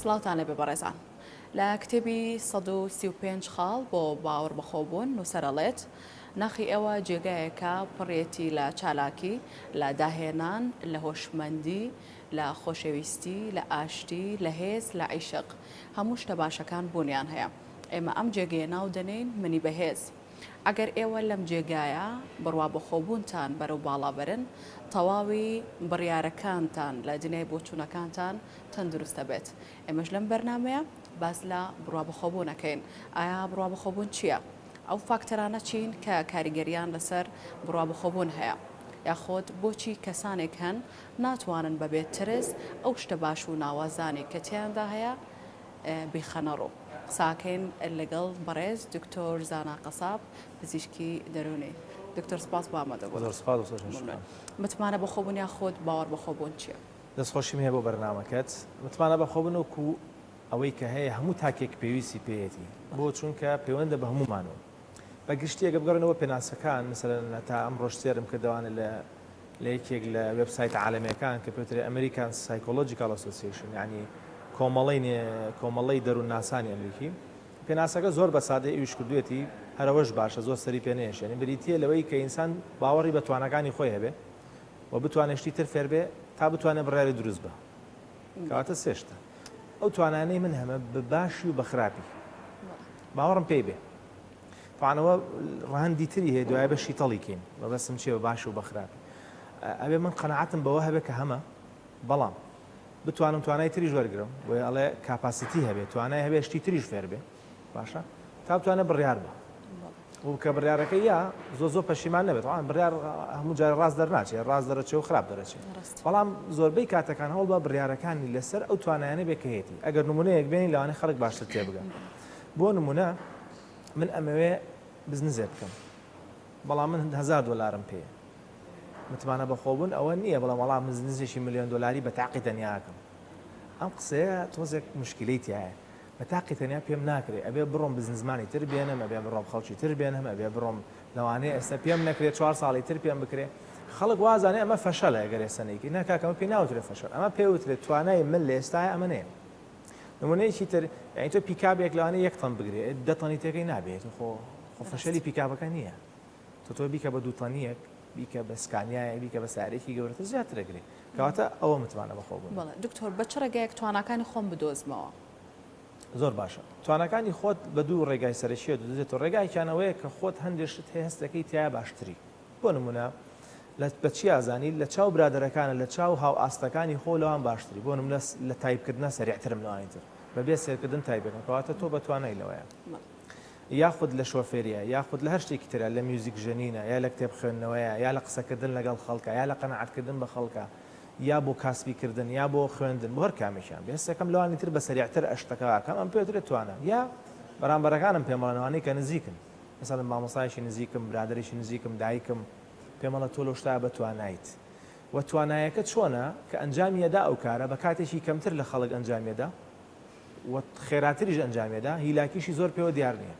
سڵاوتان لەبێ بەڕێزان لە کتێبی 135 خاڵ بۆ باوەڕ بەخۆبوون نووسەرەڵێت ناخی ئێوە جێگایەکە پڕێتی لە چالاکی لە داهێنان لە هۆشمەندی لە خۆشەویستی لە ئاشتی لە هێز لە عیشق هەموو شتە باشەکان بوونیان هەیە ئێمە ئەم جێگەیە ناو دەنین منی بەهێز ئەگەر ئێوە لەم جێگایە بڕوا بەخۆبوونتان بەرەو باڵابرن تەواوی بڕیارەکانتان لە دنیای بۆچوونەکانتان تەندروستە بێت ئێمەش لەم بەرنامەیە باس لە بڕوا بەخۆبوونەکەین ئایا بڕوا بەخۆبوون چییە؟ ئەو فاکتەرانە چین کە کاریگەریان لەسەر بڕوا بەخۆبوون هەیە یاخۆت بۆچی کەسانێک هەن ناتوانن بەبێت ترس ئەو شتە باش و ناوازانی کە تیاندا هەیە بیخەنەڕۆ قساکەین لەگەڵ بەڕێز دکتۆر زانا قەساب پزیشکی دەرونی دکتۆر سپاس بۆ ئامادەبوون متمانە بەخۆبوون یاخۆت باوەڕ بەخۆبوون چییە؟ دەستخۆشیم هەیە بۆ بەرنامەکەت متمانە بەخۆبوون وەکو ئەوەی کە هەیە هەموو تاکێک پێویستی پێیەتی بۆ چونکە پەیوەندە بە هەمومانەوە بەگشتی ئەگە بگەڕێنەوە پێناسەکان مثلەن تا ئەم ڕۆژ سێرم کردوانە لە یەکێک لە وێبسایت عالەمیەکان کە پێوترێ ئەمریکان سایکۆلۆجیکال ئەسۆسییشن یعنی کۆمەڵی دەروون ناسانی ئەمریکی پێناسەکە زۆر بە سادە ئیوش کردوێتی هەرەوەش باشە زۆر سەری پێنێشێنی بریتە لەوەی کە ئینسان باوەڕی بە توانەکانی خۆی هەبێ و بتوانێشتی تر فێر بێ تا بتوانێت بڕیاری دروست بە کەواتە سێشتە ئەو توانانەی من هەمە بە باشی و بە خراپی باوەڕم پێی بێ توانەوە ڕەهەندی تری هەیە دوایە بەشی تەڵیکەین بە بەسم چێ بە باش و بە خراپی ئەبێ من قەنەعەتم بەوە هەبێ کە هەمە بەڵام بتوانم توانای تریش وەرگرم بۆ ئەڵێ کاپاسیتی هەبێت توانای هەبێ شتی تریش فێر بێ باشە تا بتوانێت بڕیار بە و کە بڕیارەکە یا زۆ پەشیمان نەبێت بڕیار هەموو جار ڕاست دەرناچێت ڕاست دەرەچێ و خراپ دەرەچێت بەڵام زۆربەی کاتەکان هەوڵ بە بڕیارەکانی لەسەر ئەو توانایانە بێکەهێتی ئەگەر نمونەیەک بێنی لەوانەیە خەڵک باشتر تێبگەن بۆ نمونە من ئەمەوێ بزنزێ بکەم بەڵام من $1000 پێیە متمانە بەخۆبوون ئەوە نییە بەڵام وەڵام بزنزێکی $1,000,000 بە تاقی تەنیاکەم ئەم قسەیە تۆزێک مشکلەی تایە بە تاقی تەنیا پێم ناکرێت ئەبێ بڕۆم بزنزمانی تر بێنم ئەبێ بڕۆم خەڵکی تر بێنم ئەبێ بڕۆم لەوانەیە ئێستا پێم نەکرێت 4 ساڵی تر پێم بکرێت خەڵک وازانێ ئەمە فەشەلە ئەگەر ئێستانەیەکی ناکاکەمە پێی ناوترێت فەشەل ئەمە پێوترێت توانای من لە ئێستاە ئەمە نەیە نمونەیەکی تر یعنی تۆ پیکابێک لەوانەیە 1 تەن بگرێت 10 تەنی تێکەی نابێت خۆ فەشەلی پیکابەکە نییە تۆ بیکە بە 2 تەنیەک بیکە بە سکانیایە بیکە بە سارێکی گەورەتر زیاتر دەگرێت کەواتە ئەوە متمانە بەخۆبوون دکتۆر بە چ ڕێگایەک توانەکانی خۆم بدۆزمەوە زۆر باشە توانەکانی خۆت بە 2 ڕێگای سەرشیە دەدێتەوە ڕێگایکیانەوەیە کە خۆت هەندێشت هەیە هەستەکەی تایە باشتری بۆ نمونە بە چی ئازانی لە چاو برادەرەکانە لە چاو هاو ئاستەکانی خۆ لەوان باشتری بۆ نمونە لە تایپکردنە سەریعترم لەوانیتر بەبێ سێرکردن تایپەکەن کەواتە تۆ بە توانای لەوەیە یاخود لە شۆفێریە یاخود لە هەر شتێکی ترە لە میوزیک ژەنینە یا لە کتێب خوێندنەوەیە یا لە قسەکردن لەگەڵ خەڵکە یا لە قەنەعەتکردن بە خەڵکە یا بۆ کاسبیکردن یا بۆ خوێندن بۆ هەر کامێکیان بێستەکەم لەوانی تر بە سەریعتر ئەشتەکەکەم ئەم پێوترێت توانە یا بەرامبەرەکانم پێمەڵەنەوەی کە نزیکن مثلا مامۆستایشی نزیکم برادریشی نزیکم دایکم پێمەڵە تۆ لەو شتە بەتوانیت و توانایەکە چۆنە کە ئەنجامیەدا ئەو کارە بە کاتێکی کەمتر لە خەڵک ئەنجامێدا و خێراتریش ئەنجامێدا هیلاکیشی زۆر پێوە دیار نییە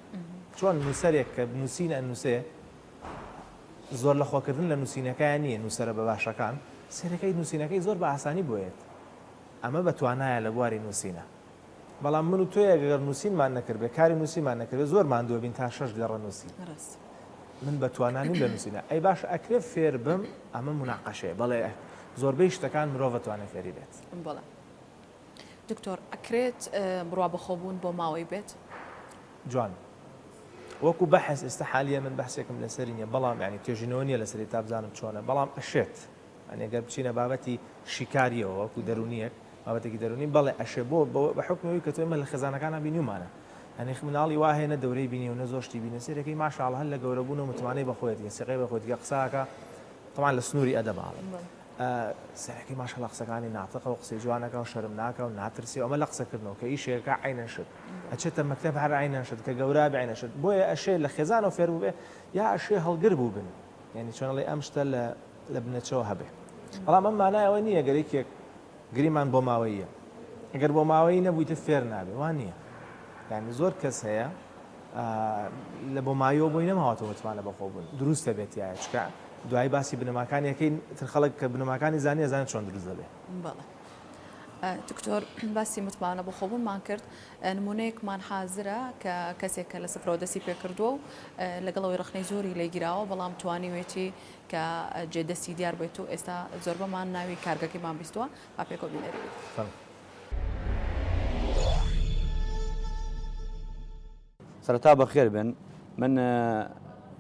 چۆن نووسەرێک کە نووسینە نووسێ زۆر لە خۆکردن لە نووسینەکەیان نییە نووسەرە بە باشەکان سەرەکەی نووسینەکەی زۆر بە ئاسانی بۆیێت ئەمە بە توانایە لە بواری نووسینە بەڵام من و تۆ ئەگەر نووسینمان نەکرد بێ کاری نووسیمان نەکرێت زۆر ماندووە بین تا 6 لێڕە نووسی من بە توانانی لە نووسینە ئەی باش ئەکرێت فێر بم ئەمە مناقەشەیە بەڵێ زۆربەی شتەکان مرۆڤ توانێت فێری بێت بەڵێ دکتۆر ئەکرێت بڕوا بەخۆبوون بۆ ماوەی بێت جوان وەکو بەحث ئێستا حالیە من بەحسێکم لەسەر نییە بەڵام ینی توێژینەوە نیە لەسەری تا بزانم چۆنە بەڵام ئەشێت ئەگەر بچینە بابەتی شیکاریەوە وەکو دەرونیەک بابەتێکی دەرونی بەڵێ ئەشێ بۆ بە حکمەوەی کە تۆمە لە خێزانەکانە بینیومانە ئەنی مناڵی واهێنە دەورەی بینی و نەزۆشتی بینە سێرەکەی ماشاءالله هەر لە گەورەبوون و متمانەی بەخۆیەتی سێقەی بەخۆیەتی قساکە طبعا لە سنووری ئەدەباڵە سەرەکەی ماشاءالله قسەکانی ناتقە و قسەی جوانەکە و شەرم ناکە و ناترسی ئەمە لە قسەکردنەوە کە ئیشێکە عینەن شت ئەچێتە مەکتەب هەر عینەن شت کە گەورە بە عینە شت بۆیە ئەشێ لە خێزانەوە فێر بوو بێ یا ئەشێ هەڵگر بوو بن یعنی چۆنەڵێ ئەم شتە لە بنەچەوە هەبێ بەڵام ئەم مانایەوە نییە گەرێکێک گریمان بۆ ماوەیە ئەگەر بۆ ماوەی نەبوویتە فێر نابێ وان نییە یعنی زۆر کەس هەیە لە بۆ مایەوە بۆی نەماوەتەوە متمانە بەخۆبوون دروستە بێت یایە چکە دوای باسی بنەماکانیەکەی تر خەڵک کە بنەماکانی زانیە زانێت چۆن دروست دەبێت بەڵێ دکتۆر باسی متمانە بۆ خۆبوونمان کرد نمونەیەکمان حازرە کە کەسێک کە لە سفرەوە دەستی پێکردووە و لەگەڵەوەی ڕخنەی زۆری لێگیراوە بەڵام توانیوێتی کە جێدەستی دیار بێت و ئێستا زۆر بەمان ناوی کارگەکەیمان بیستووە با پێکۆ بینەری سەرەتا بەخێر بن من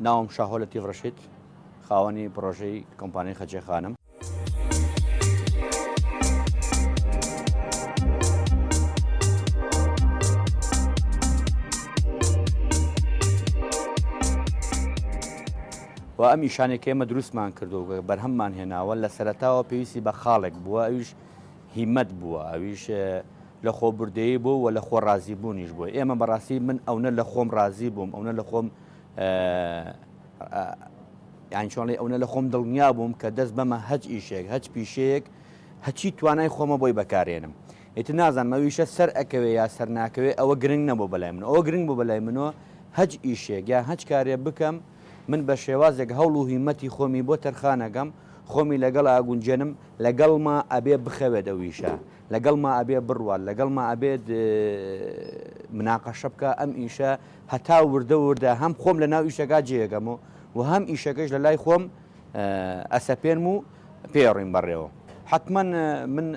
ناوم شاهۆ لەتیف ڕەشید خاوەنی پرۆژەی کۆمپانیای خەجێخانم و ئەم ئیشانێک ئێمە دروستمان کردو بەرهەممان هێناوە لە سەرەتاوە پێویستی بە خاڵێک بووە ئەویش هیمەت بووە ئەویش لە خۆبوردەیی بوو و لە خۆ ڕازی بوونیش بووە ئێمە بەڕاستی من ئەوە لە خۆم ڕازی بووم ئەوە لە خۆم یان چۆنڵێ ئەوە لە خۆم دڵنیا بووم کە دەست بەمە هەچ ئیشێک هەچ پیشەیەک هەچی توانای خۆمە بۆی بەکارێنم ئێتر نازانم ئەویشە سەر ئەکەوێ یا سەر ناکەوێ ئەوە گرنگ نەبوو بەلای من ئەوە گرنگ بوو بەلای منەوە هەچ ئیشێک یا هەچ کارێ بکەم من بە شێوازێک هەوڵ و هیمەتی خۆمی بۆ تەرخانەکەم خۆمی لەگەڵ ئاگونجێنم لەگەڵما ئەبێ بخەوێت ئەویشە لەگەڵما ئەبێ بڕوات لەگەڵما ئەبێت مناقەشە بکە ئەم ئیشە هەتا وردە وردە هەم خۆم لە ناو ئیشەکە جێگەم و هەم ئیشەکەش لە لای خۆم ئەسەپێنم و پێڕیم بەڕێەوە حتمما من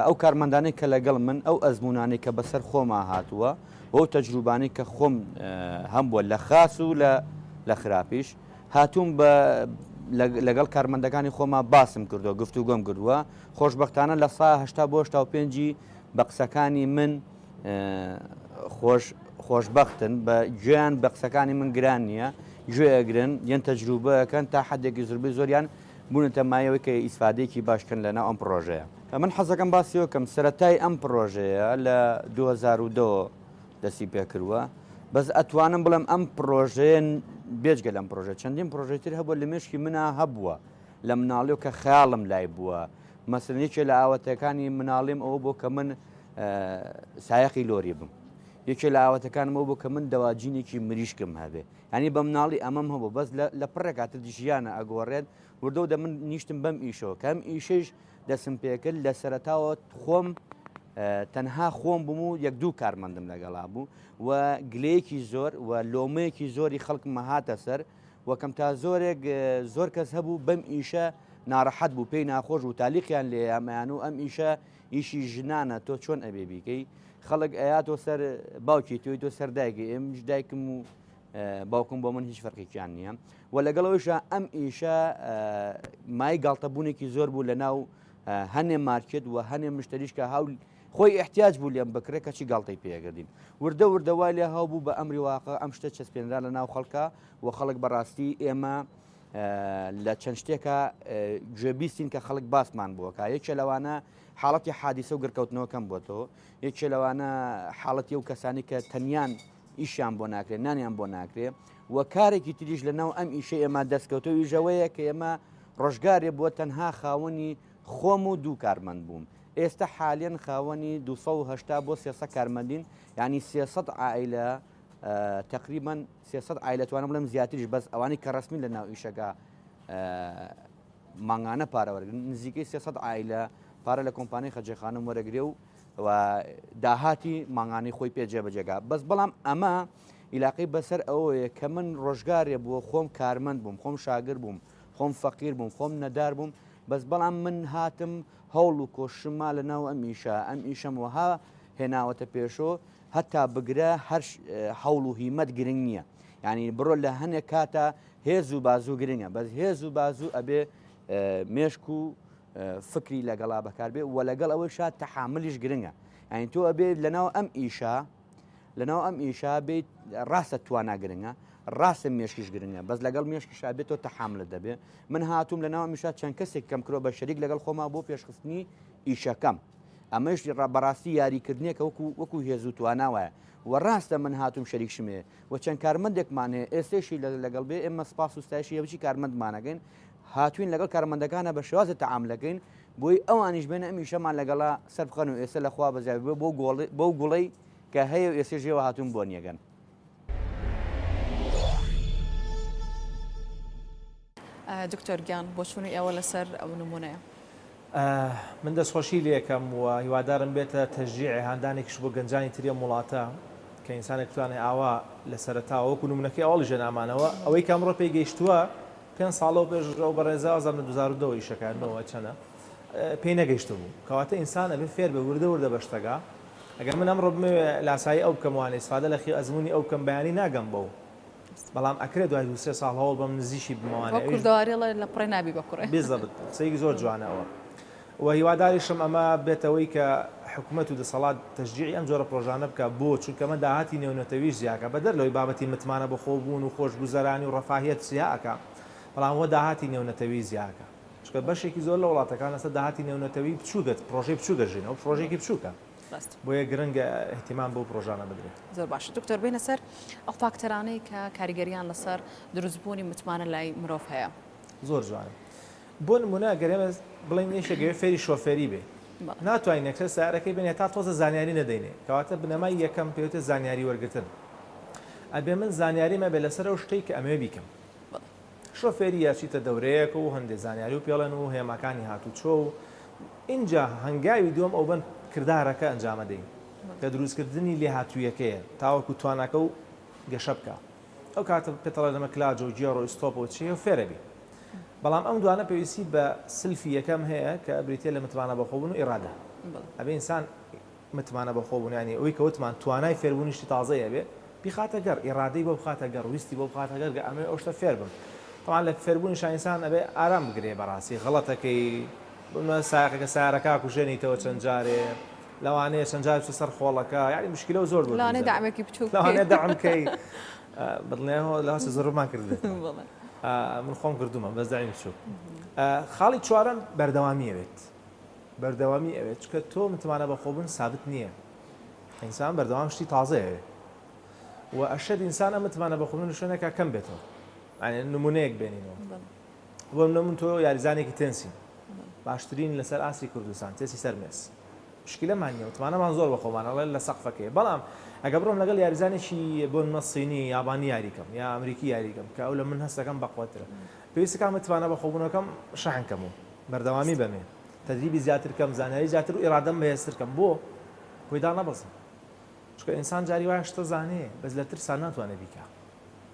ئەو کارمەندانەی کە لەگەڵ من ئەو ئەزمونانەی کە بەسەر خۆما هاتووە ئەو تەجروبانەی کە خۆم هەم بووە لە خاس و لە خراپیش هاتووم لەگەڵ کارمەندەکانی خۆما باسم کردووە گفتوگۆم کردووە خۆشبەختانە لە سا 85 بە قسەکانی من خۆشبەختن بە گوێیان بە قسەکانی من گران نییە گوێەگرن یەن تەجروبەکەن تا حدێکی زربی زۆریان بوونەتە مایەوەی کە ئیسفادێکی باشکەن لەناو ئەم پرۆژەیە من حەزەکەم باسیەوە کەم سەرەتای ئەم پرۆژەیە لە 2002 دەستی پێکردووە بەس ئەتوانم بڵم ئەم پرۆژەیە بێجگە لەم پرۆژە چەندین پرۆژێتر هەبووە لە مێشکی منە هەبووە لە مناڵیەوە کە خەیاڵم لای بووە مەسەلەنێکێ لە ئاوەتەکانی مناڵیم ئەوە بۆ کە من سایەقی لۆری بم یەکێ لە ئاوەتەکانم ئەو بۆ کە من دەواجینێکی مریشکم هەبێ ینی بە مناڵی ئەمەم هەبوو بەس لە پڕێکاتر ژیانە ئەگۆڕێت وردە دە من نیشتم بەم ئیشەوە کە ئەم ئیشەش دەسم پێکرد لە سەرەتاوە خۆم تەنها خۆم بووم و یەک دوو کارمەندم لەگەڵا بوو و گلەیەکی زۆر و لۆمەیەکی زۆری خەڵکمە هاتە سەر وەکەم تا زۆر کەس هەبوو بەم ئیشە ناڕەحەت بوو پێی ناخۆش و تالیقیان لێ ئەمەیان و ئەم ئیشە ئیشی ژنانە تۆ چۆن ئەبێ بیکەی خەڵک ئەیاتۆ سەر باوکی توی تۆ سەردایکی ئێمەش دایکم و باوکم بۆ من هیچ فەرقێکیان نییە و لەگەڵەوەیشە ئەم ئیشە مای گاڵتەبوونێکی زۆر بوو لە ناو هەنێ مارکێت و هەنێ مشتریش کە هەول خۆی احتیاج بوو لێم بکرێت کەچی گاڵتەی پێگەدین وردە وای لێ هاو بوو بە ئەمری واقع ئەم شتە چەسپێنرا لە ناو خەڵکە و خەڵک بەڕاستی ئێمە لە چەند شتێکە گوێبیستین کە خەڵک باسمان بووەکە یەکێ لەوانە حاڵەتی حادیسە و گرکەوتنەوەکەم بۆتەوە یەکێ لەوانە حاڵەتی و کەسانی کە تەنیان ئیشیان بۆ ناکرێت نانیان بۆ ناکرێت و کارێکی تریش لە ناو ئەم ئیشە ئێمە دەستکەوتەوەی ژەوەیە کە ئێمە ڕۆژگارێ بووە تەنها خاوەنی خۆم و دوو کارمەند بووم ئێستا حالیان خاوەنی 280 بۆ 300 کارمەندین ینی 300 عائلە تقریبا 300 عائلەتوانم بڵێم زیاتریش بەس ئەوانی کە ڕسمی لە ناو ئیشەکە مانگانە پارەوەرگن نزیکەی 300 عائلە پارە لە کۆمپانیای خەجێخانم وەرەگرێ و داهاتی مانگانی خۆی پێجێبەجێگا بەس بەڵام ئەمە عیلاقی بەسەر ئەوەیە کە من ڕۆژگارێ بووە خۆم کارمەند بووم خۆم شاگر بووم خۆم فەقیر بووم خۆم نەدار بووم بەس بەڵام من هاتم هەوڵ و کۆشما لە ناو ئەم ئیشەم وها هێناوەتە پێشۆ هەتا بگرە هەر هەوڵ و هیمەت گرنگ نییە ینی بڕۆ لە هەنێک کاتە هێز و بازوو گرنگە بەس هێز و بازوو ئەبێ مێشک و فکری لەگەڵا بەکاربێ و لەگەڵ ئەوەی شاد تەحاملیش گرنگە ینی تۆ ئەبێ لەناو ئەم ئیشا بێت ڕاستە توانا گرنگە ڕاستە مێشکیش گرنگە بەس لەگەڵ مێشکیشا بێتەوە تەحاملت دەبێ من هاتووم لەناو ئەمیشا چەند کەسێک کەم کرۆ بە شەریک لەگەڵ خۆما بۆ پێشخستنی ئیشەکەم ئەمەش بەڕاستی یاریکردنیەکە وەکو هێز و تواناوایە و ڕاستە من هاتووم شەریک شمێ و چەند کارمەندێکمانێ ئێستێشی لەگەڵ بێ ئێمە سپاس و ستایشی هەبچی کارمەندمانەکەین هاتوین لەگەڵ کارمەندەکانە بە شێوازە تەعاملەکەین بۆی ئەوانیش بێنە ئەمیشەمان لەگەڵا سەر بخەن و ئێستا لەخوا بەزیاب بۆ گوڵەی کە هەیە و ئێستێژەوە هاتوون بۆ نیەگەن دکتۆر گیان بۆ چوونی ئێوە لەسەر ئەو نمونەیە من دەستخۆشی لێکم و هیوادارم بێتە تەشجیع هاندانێکیش بۆ گەنجانی تریە وڵاتە کە ئینسانێک توانێت ئاوا لە سەرەتاوە وەکو نمونەکەی ئەوڵی ژەنامانەوە ئەوەی کە ئەمڕۆ پێی گەیشتووە 5 ساڵەوە پێش ئەو بەڕێزا ئازام لە 2002 ئیشەکانەوە چەنە پێی نەگەیشتە بوو کەواتە ئینسان ئەبێ فێر بە وردە بەشتەکە ئەگەر من ئەمڕۆ بمێ لاسایی ئەو بکەم وانێ استفادە لە خی ئەزمموی ئەو کەم بەیانی ناگەم بەو بەڵام ئەکرێت دوای 2 ساڵ هەوڵ بەم نزیشی بمەوانێ کوردەواری لە پڕێ نابی بە کوڕێ بێزەبت قسەیەکی زۆر جوانەوە و هیواداریشم ئەمە بێتەوەی کە حکوومەت و دەسەڵات تەشجیعی ئەم جۆرە پرۆژانە بکە بۆ چونکەمە داهاتی نێونەتەویش زیاکە بەدەر لەوەی بابەتی متمانە بە خۆبوون و خۆشگوزەرانی و ڕەفاهیەت سیاکە بەڵام وە داهاتی نێونەتەوی زیاکە چکە بەشێکی زۆر لە وڵاتەکان لەسەر داهاتی نێونەتەوی بچووگەت پرۆژەی بچووگەژینەوە پرۆژێکی بچووکە بۆیە گرنگە احتیمام بۆ پرۆژانە بدرێت زۆر باش دکتۆر بێنە سەر ئەو فاکتەرانەی کە کاریگەریان لەسەر دروستبوونی متمانە لای مرۆڤ هەیە زۆر جوانە بۆ نمونە گەرێمە بڵین نێشەگەوێ فێری شۆفێری بێ ناتوانین نەکسەر سیارەکەی بێنێت تا تۆزە زانیاری نەدەینێ کەواتە بنەمای یەکەم پێوتە زانیاری وەرگتن ئەبێ من زانیاریمە بێ لەسەر ئەو شتەی کە ئەمێ بیکەم شۆفێری یاچیتە دەورەیەک و هەندێک زانیاری و پێڵێن و هێماکانی هاتوچۆ و اینجا هەنگاوی دووەم ئەو بن کردارەکە ئەنجامە دەین کە دروستکردنی لێ هاتوویەکەیە تاوەکو توانەکە و گەشە بکە ئەو کاتە پێتەڵە لەمە کلاجە و جێڕ و ئستۆپ و چی و فێرەبی بەڵام ئەم دوانە پێویستی بە سلفی یەکەم هەیە کە بریتێ لە متمانە بەخۆبوون و ئێرادە ئەبێ ئینسان متمانە بەخۆبوونیانی ئەوەی کەوتمان توانای فێربوونیشتی تازەیە بێ بیخاتە گەڕ ئێرادەی بۆ بخاتە گەڕ ویستی بۆ بخاتە گەر ئەمێ ئەو شتە فێر بم طبعا لە فێربوونیش ئینسان ئەبێ ئارام بگرێ بەڕاستی غەڵەتەکەی سایەکە سیارەکە کوژێنیتەوە چەند جارێ لەوانەیە چەند جار سەر خۆڵەکە یعنی مشکلە و زۆر بوو لەوانەیە دامێکی بچووک لەوانەیە دەعمکەی بڵێ لەواسە زۆرمان کردێت من خۆم کردومە بەس دایم بچوو خاڵی چوارەم بەردەوامی ئەوێت بەردەوامی ئەوێت چکە تۆ متمانە بەخۆبوون سابت نییە ئینسان بەردەوام شتی تازەیەوێ و ئەشەد ئینسان ئەم متمانە بەخۆبوون شوێنێکە کەم بێتەوە نمونەیەک بێنینەوە بۆ نمون تۆ یاریزانێکی تەنسی باشترین لەسەر ئاسی کوردستان تێسی سەرمێس مشکلەمان نیە متمانەمان زۆر بە خۆمانەڵێ لە سەقفەکەی بەڵام ئەگە بڕۆم لەگەڵ یاریزانێکی بۆ مەسینی یابانی یاریکەم یا ئەمریکی یاریکەم کە ئەو لە من هەستەکەم بەقوترە پێویستەکە متمانە بە خۆبوونەکەم شەحنکەم و بەردەوامی بەمێ تدریبی زیاترکەم زانیاری زیاتر و ئێرادەم بەهێزترکەم بۆ خۆیدا نەبەزم چکە ئینسان جاری وایە شتە زانەیە بەس لە ترسان ناتوانێت بیکە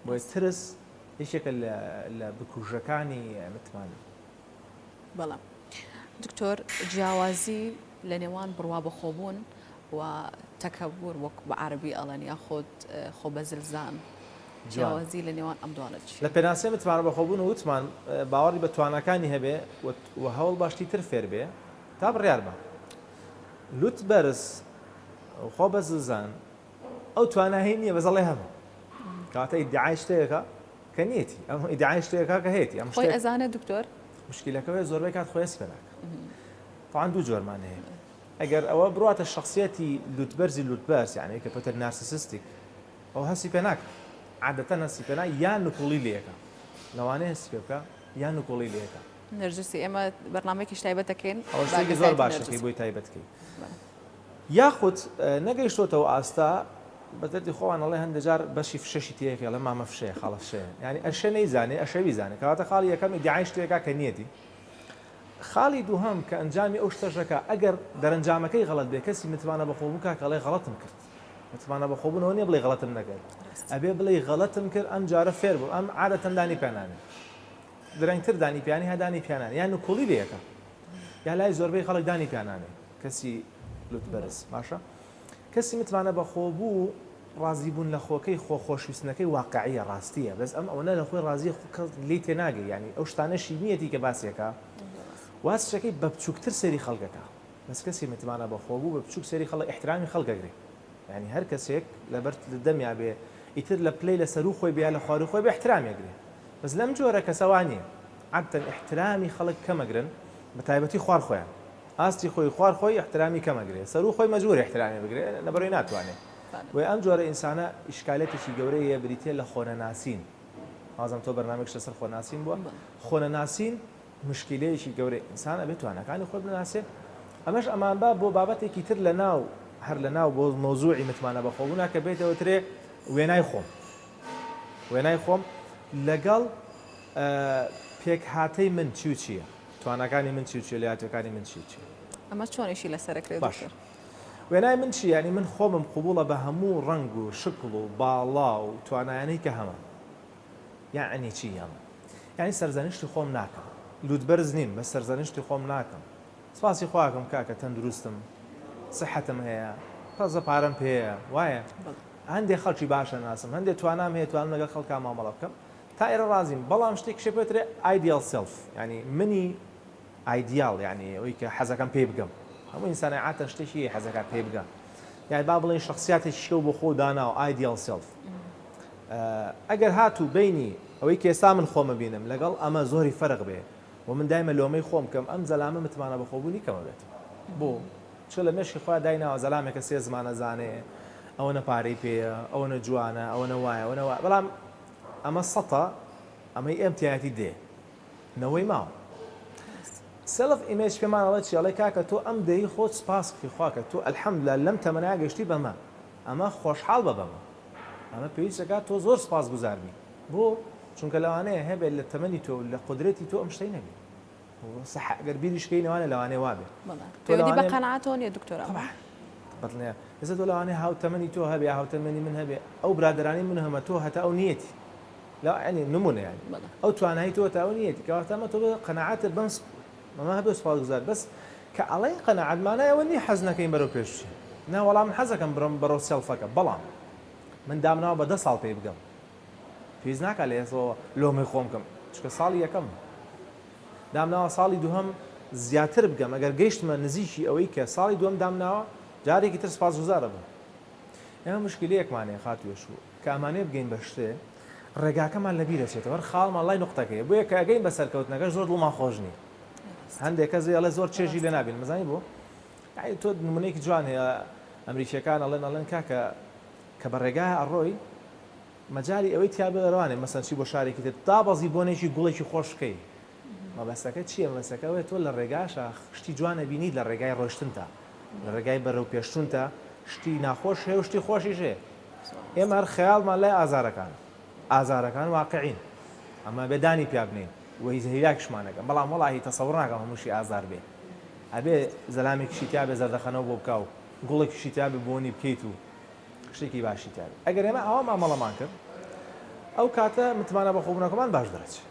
بۆیە ترس هیچێکە لە بکوژەکانی متمانە بەڵام دکتۆر جیاوازی لە نێوان بڕوا بەخۆبوون و تەکەبور وەک بە عەربی ئەڵێن یاخۆت خۆبەزلزان جیاوازی لە نێوان ئەم دوانە چی؟ لە پێناسێ متمانە بەخۆبوون و وتمان باوەڕی بە توانەکانی هەبێ و هەوڵ باشتی تر فێر بێ تا بڕیار بە لوت بەرز خۆبەزلزان ئەو توانایی نییە بەزەڵێ هەبە کاتە ئیدعای شتەیەەکە کە نیەتی ئەم ئیدعای شتەیەەکە کە هەیەی ئەم خۆی ئەزانێت دکتۆر مشکلەکەوێ زۆربەی کات خۆی سپێناکە طبعاً دوو جۆرمان هەیە ئەگەر ئەوە بڕاتە شخصیەتی لوتبەرزی لوتبەرز یعنی کە پێتر نارسیسیستیک ئەو هەستی پێ ناکە عادەتەن هەستی پێ یان نکوڵی لێەکە لەوانەیە هەستی پێ بکە یان نکوڵی لێەکە نەرجسی ئێمە بەرنامێکیش تایبەت دەکەین ئەوەی زۆر باشەکەی بۆی تایبەتکەی یاخود نەگەیشتۆتەوە ئاستا بەدەردی خۆوان ئەڵێ هەندێک جار بەشی فشەشی تەیەکە لە مامە فشەیە خاڵە فشەیە ینی ئەشە نەیزانێ ئەشەوی زانێ کەواتە خاڵی یەکەم ئیدعای شتێکە کە نیەتی خاڵی دووهەم کە ئەنجامی ئەو شتەشەکە ئەگەر دەرەنجامەکەی غەڵەت بێ کەسی متمانە بەخۆبوو کاکە ئەڵێ غەڵەتم کرد متمانە بەخۆبوونەوە نییە بڵێ غەڵەتم نەکرد ئەبێ بڵێ غەڵەتم کرد ئەم جارە فێر بوو ئەم عادەتەن دانی پێنانێ درەنگتر دانی پیانی هەدانی پیانان یان نکۆڵی لێەکە یا لای زۆربەی خەڵک دانی پیانانێ کەسی لوتبەرز باشە کەسی متمانە بەخۆبوو ڕازیبوون لە خۆکەی خۆشویستنەکەی واقعیە ڕاستیە بەس ئەم ئەوەنە لە خۆی ڕازی لی تێناگەی ینی ئەو شتانەشی نیەتی کە باسیەکە واسشەکەی بە بچووکتر سەری خەڵکەکە بەس کەسی متمانە بەخۆبوو بە بچووک سەری خەڵک احترامی خەڵکەگرێ ینی هەر کەسێک لەبەر دەمیا بێ ئیتر لە پلەی لە سەر و خۆی بیا لە خوار و خۆی بە احترامێگرێ بەس لەم جۆرە کەسەوانیە عادەتەن احترامی خەڵک کەمەگرن بە تایبەتی خوار خۆیان ئاستی خۆی خوار خۆی احترامی کەمەگرێ سەر و خۆی مەجبوری احترامی بگرێ لەبەرەوەی ناتوانێت و ئەم جۆرە ئینسانە ئیشکالێتێکی گەورەیە بریتێ لە خۆنەناسین ئازم تۆ بەرنامێک لەسەر خۆناسین بووە خۆنەناسین مشکلەیەکی گەورەی ئینسان ئەبێت توانەکانی خۆی بناسێت ئەمەش ئەمان با بۆ بابەتێکی تر لە ناو هەر لە ناو بۆ مۆزوعی متمانە بەخۆبوونا کە بێتەوە ترێ وێنای خۆم لەگەڵ پێک هاتەی من چی و چییە توانەکانی من چی چێلیاتەکانی من چی ئەمە چۆنیشی لەسەرکرێت باش وێنای من چی ینی من خۆمم قوبوڵە بە هەموو ڕنگ و شکل و باڵا و توانایانەی کە هەمە یعنی چی ئەمە یعنی سەرزانیشتی خۆم ناکەم لوودبەرز نیم بە سەرزانیشتی خۆم ناکەم سپاسی خواکەم کاکە تەندروستم سحەتم هەیە تازە پارەم پێەیە وایە هەندێک خەڵکی باشە ناسم هەندێک توانام هەیە توانم لەگەڵ خەڵکا مامەڵە بکەم تا ئێرە ڕازیم بەڵام شتێک شێپێترێ ئایدیال سلف ینی منی ئایدیال یعنی ئەوەی کە حەزەکەم پێ بگەم هەموو ئینسانی عاتە شتێکی حەزەکە پێ بگەم یعنی با بڵێن شخصیاتێکی شەو بۆ خۆ دانا و ئایدیال سلف ئەگەر هاتوو بینی ئەوەی کە ئێستا من خۆمە بینم لەگەڵ ئەمە زۆری فەرق بێ و من دایمە لۆمەی خۆم کەم ئەم زەلامە متمانە بەخۆبوونی کەمە بێت بۆ چ لە مێشکی خوا دایناوە زەلامێکە سێ زمانە زانێ ئەوە نەپارەی پێە ئەوە نەجوانە ئەوە نەوایە ئەوە نەوایە بەڵام ئەمە سەتە ئەمەی ئەمتیاتی دێ نەوەی ماوە سلف ئیمێج پێمانەڵێت چیاڵی کاکە تۆ ئەم دەی خۆت سپاسکی خواکە تۆ ئەلحەمدوللا لەم تەمەنای گەشتی بەمە ئەمە خۆشحاڵ بە بەمە ئەمە پێویستەکە تۆ زۆر سپاس گوزاربی بۆ چونکە لەوانەیە هەبێت لە تەمەنی تۆ لە قدرەتی تۆ ئەم شتەی نەبی ئەگەر بیریشکەی نەوانێ وابێ پێوەدی بە قەنەعاتەوە نیە دکتۆر بەڵێ ئێستا تۆ لەوانەیە هاوتەمەنی تۆ هەبێ هاوتەمەنی من هەبێ ئەو برادرانی من هەمە تۆ هەتا ئەو نیەتی لا ینی نمونە یانی ئەو توانایی تۆ تا ئەو نیەتی کەواتەمە تۆ قەنەعاتت بەم مەمە هەبێ سوپاسگوزار بەس کە ئەڵێ قەنەعاتمانایەوە نی حەز نەکەین بەرەو پێشچی ناوەڵام من حەزەکەم بڕم بەرەو سەلفەکە بەڵام من دامناوە بە 10 ساڵ پێ بگەم پێویست ناکات لە ئێسەوە لۆمەی خۆم بکەم چکە ساڵی یەکەم دامناوە ساڵی دووهەم زیاتر بگەم ئەگەر گەیشتمە نزیکی ئەوەی کە ساڵی دووەم دامناوە جارێکی تر سپاسگوزارە بم ئێمە مشکلەیەکمانەیە خاتوێشوو کە ئەمانەیە بگەین بە شتێ ڕێگاکەمان لەبیرە چێتەوە خاڵمان لای نقطەکەیە بۆیە کە ئەگەین بە سەرکەوتنەکە زۆر دڵمان خۆش نی هەندێک کەس ئەڵێ زۆر چێژی لێ نابین مەزانی بۆ تۆ نمونەیەکی جوان هەیە ئەمریکیەکان ئەڵێن کاکە کە بە ڕێگای ئەڕۆی مەجای ئەوەی تیا بەڕوانێ مەسەن چی بۆ شارێکی تر دابەزی بۆنێکی گوڵێکی خۆشکەی مەبەستەکە چییە مەسەکەوێت تۆ لە ڕێگاشە شتی جوانە بینیت لە ڕێگای ڕۆشتنتە لە ڕێگای بەرەو پێشتونتە شتی ناخۆش هەیە و شتی خۆشیش هەیە ئێمە هەر خەیاڵمان لای ئازارەکان واقعین ئەمە بێدانی پیا بنین وەی هیلاکشمانەکە بەڵام وەڵاهی تەسەوڕ ناکەم هەمووشی ئازار بێ ئەبێ زەلامێکیشی تیا بێ زەردەخەنەوە بۆ بکاو گوڵێکیشی تیا بێ بۆنی بکەیت و شتێکی باشی تیا بێ ئەگەر ئێمە ئەوە مامەڵەمان کرد ئەو کاتە متمانە بەخۆبوونەکەمان باش دەرەچێت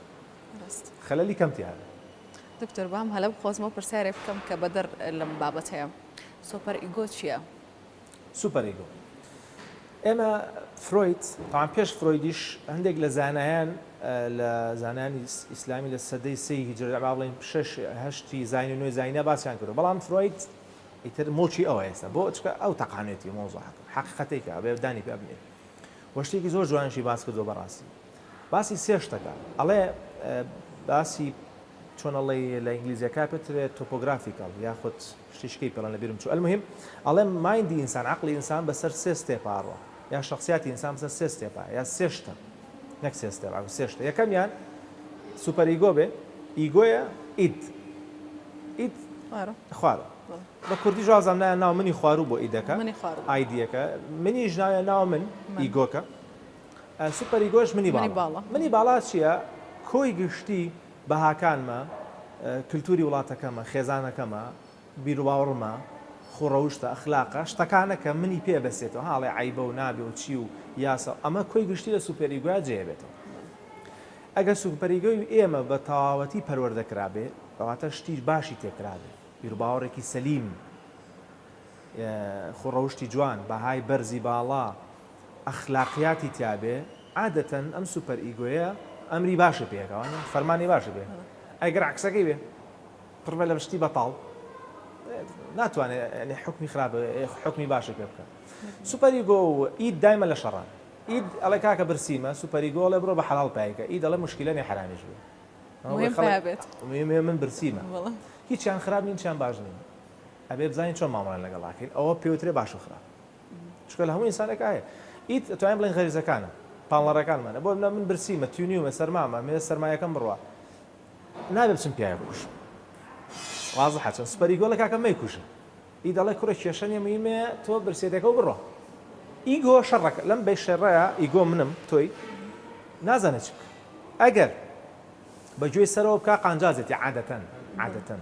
خەلەلی کەم تیا بێ دکتۆر بام هەلە بخۆزمەوە پرسیارێک بکەم کە بەدەر لەم بابەت هەیە سوپەر ئیگۆ چییە؟ سوپەر ئیگۆ ئێمە فرۆید تاوان پێش فرۆیدیش هەندێک لە زانایان لە زانانی ئیسلامی لە سەدەی سێی هیجری با بڵێن هەشتی زاینی نوێی زاینە باسییان کردو بەڵام فرۆید ئیتر مڵکی ئەوە ئێستا بۆ چکە ئەو تەقانێتی مۆزوع حەقیقەتێکە ئەبێ دانی پێ بنێت وەشتێکی زۆر جوانشی باس کردو بەڕاستی باسی سێ شتەکە ئەڵێ باسی چۆنەڵی لە ئینگلیزیەکە پێترێت تۆپۆگرافیکەڵ یاخود شتێشکەی پێڵەن لەبیرم چوو ئەلمهم ئەڵێ مایندی ئینسان عەقڵی ئینسان بەسەر سێ ستێپاڕۆ یا شخصیاتی ئینسان بەسەر سێ ستێپا یا سێ شتە نەک سێ ستێپا سێ شتە یەکەمیان سوپەر ئیگۆ بێ ئیگۆیە ئید خوارە بە کوردی ژوازم نایە ناو منی خوارو بۆ ئیدەکە ئایدیەکە منیش نایە ناو من ئیگۆکە سوپەر ئیگۆش منی باڵا منی باڵا چییە کۆی گشتی بەهاکانمە کللتوری وڵاتەکەمە خێزانەکەمە بیرروباوەڕمە خوڕەوشتە ئەخلاقە شتەکانە کە منی پێ بەسێتەوە هاڵێ عیبە و نابێ و چی و یاسە ئەمە کۆی گشتی لە سوپەریگویا جێبێتەوە ئەگەر سوپەریگۆی ئێمە بە تەواوەتی پەروەردەکرابێ ئەواتە شتی باشی تێکرابێ بیرروباوەڕێکی سەلیم خوڕەوشتی جوان بەهای بەرزی باڵا ئەخلاقیاتی تیابێ عادەتەن ئەم سوپەر ئیگۆیە ئەمری باشە پێکەوانە فەرمانی باشە بێ ئەگەر عکسەکەی بێ پڕبە لە شتی بەتاڵ ناتوانێت حکمی خراپە حکمی باشە پێ بکە سوپەریگۆ و ئید دایمە لە شەڕان ئید ئەڵێ کاکە برسیمە سوپەریگۆ لێ بڕۆ بە حەڵاڵ پایکە ئید دەڵێ مشکلەنی حرامیش بێ من برسیمە هیچیان خراپ نین چیان باش نین ئەبێ بزانین چۆن مامەڵێن لەگەڵاکەین ئەوە پێوترێ باش و خراپ چکە لە هەموو ئینسانێک هەیە ئید توانین بڵێن غەریزەکانە پاڵەڕەکانمانە بۆ من برسیمە تیونیومە سەرمامە مێ سەرمایەکەم بڕوە نابێ بچم پیاە بکوش وازە حەچە سوپەریگۆ لە کاکە مەیکوشە ئی دەڵێ کوڕە کێشەنیە مهمەیە تۆ برسێتەکە و بڕۆ ئیگۆ شەڕەکە لەم بێ شێڕەیە ئیگۆ منم تۆی نازانێت چ ئەگەر بەگوێی سەرەوە بکە قانجازێتی عادەتەن عادەتەن